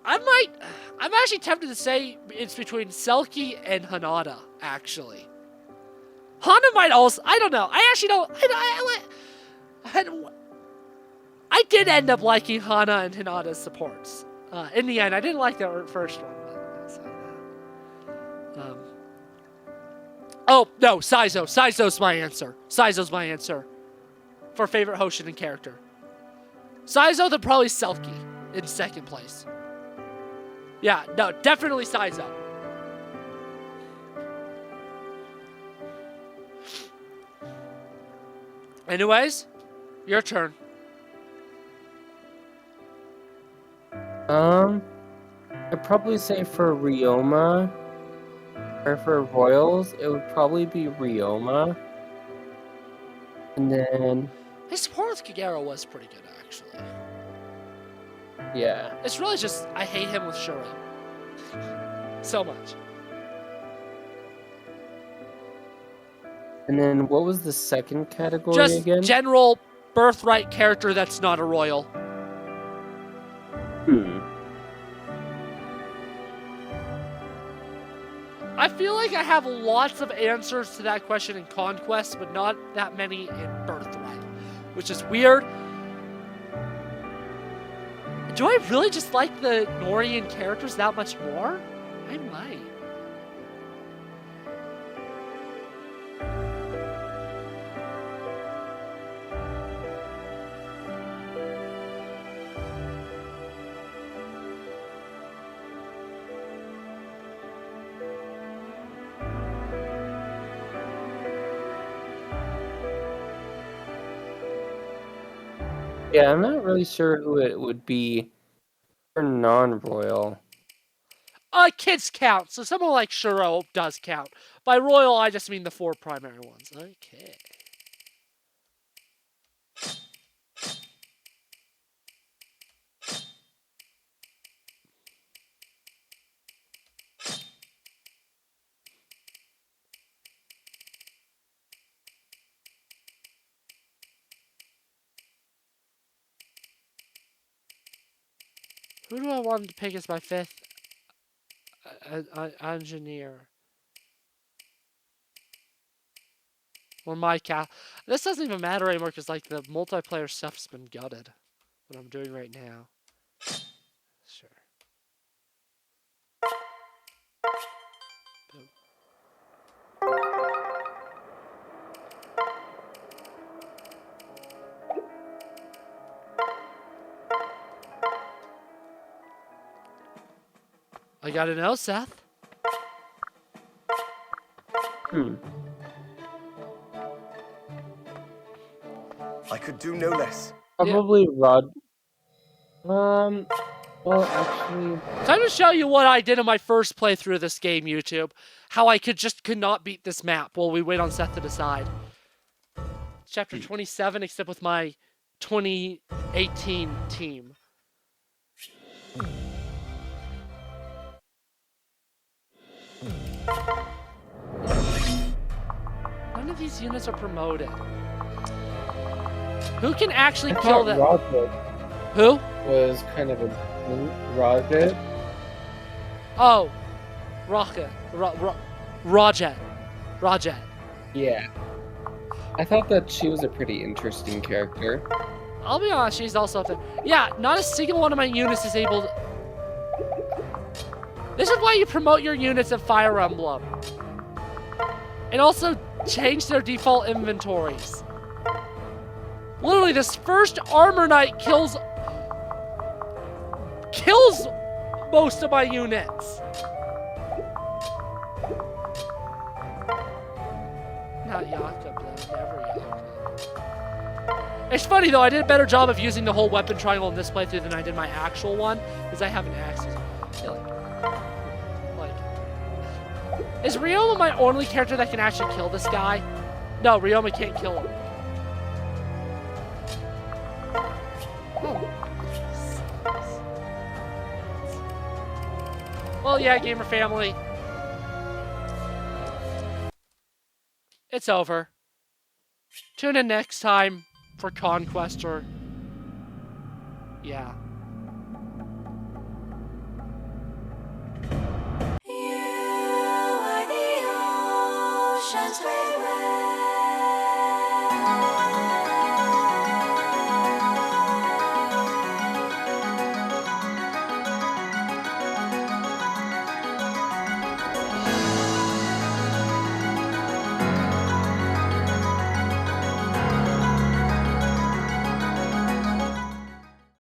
Speaker 1: I'm actually tempted to say it's between Selkie and Hinata, actually. Hana might also, I don't know. I actually don't, I did end up liking Hana and Hinata's supports. In the end, I didn't like the first one. Oh, no, Saizo. Saizo's my answer. Saizo's my answer for favorite Hoshidan character. Saizo, then probably Selkie in second place. Yeah, no, definitely Saizo. Anyways, your turn.
Speaker 2: I'd probably say for Ryoma, or for Royals, it would probably be Ryoma. And then...
Speaker 1: His support with Kagero was pretty good, actually.
Speaker 2: Yeah.
Speaker 1: It's really just, I hate him with Shuri. So much.
Speaker 2: And then what was the second category
Speaker 1: Just
Speaker 2: again?
Speaker 1: general Birthright character that's not a royal. I feel like I have lots of answers to that question in Conquest, but not that many in Birthright, which is weird. Do I really just like the Nohrian characters that much more? I might.
Speaker 2: Yeah, I'm not really sure who it would be for non-royal.
Speaker 1: Kids count, so someone like Shiro does count. By royal, I just mean the 4 primary ones. Okay. Who do I want to pick as my 5th engineer? Or my cat. This doesn't even matter anymore because like the multiplayer stuff's been gutted. What I'm doing right now. Sure. Boom. I gotta know, Seth.
Speaker 7: I could do no less.
Speaker 2: Probably Rod. Well, actually,
Speaker 1: Time to show you what I did in my first playthrough of this game, YouTube. How I could not beat this map while we wait on Seth to decide. Chapter 27, except with my 2018 team. None of these units are promoted. Who can actually kill them?
Speaker 2: Rocket
Speaker 1: Who?
Speaker 2: was kind of a Rocket.
Speaker 1: Oh, Rocket. Rajet.
Speaker 2: Yeah. I thought that she was a pretty interesting character.
Speaker 1: I'll be honest, she's also up there. Yeah, not a single one of my units is able to... This is why you promote your units in Fire Emblem. And also change their default inventories. Literally, this first Armor Knight kills most of my units. Not Jakob, though. Never Jakob. It's funny, though. I did a better job of using the whole weapon triangle in this playthrough than I did my actual one, because I have an axe. Is Ryoma my only character that can actually kill this guy? No, Ryoma can't kill him. Well, yeah, gamer family. It's over. Tune in next time for Conquester. Yeah.
Speaker 5: You are the ocean's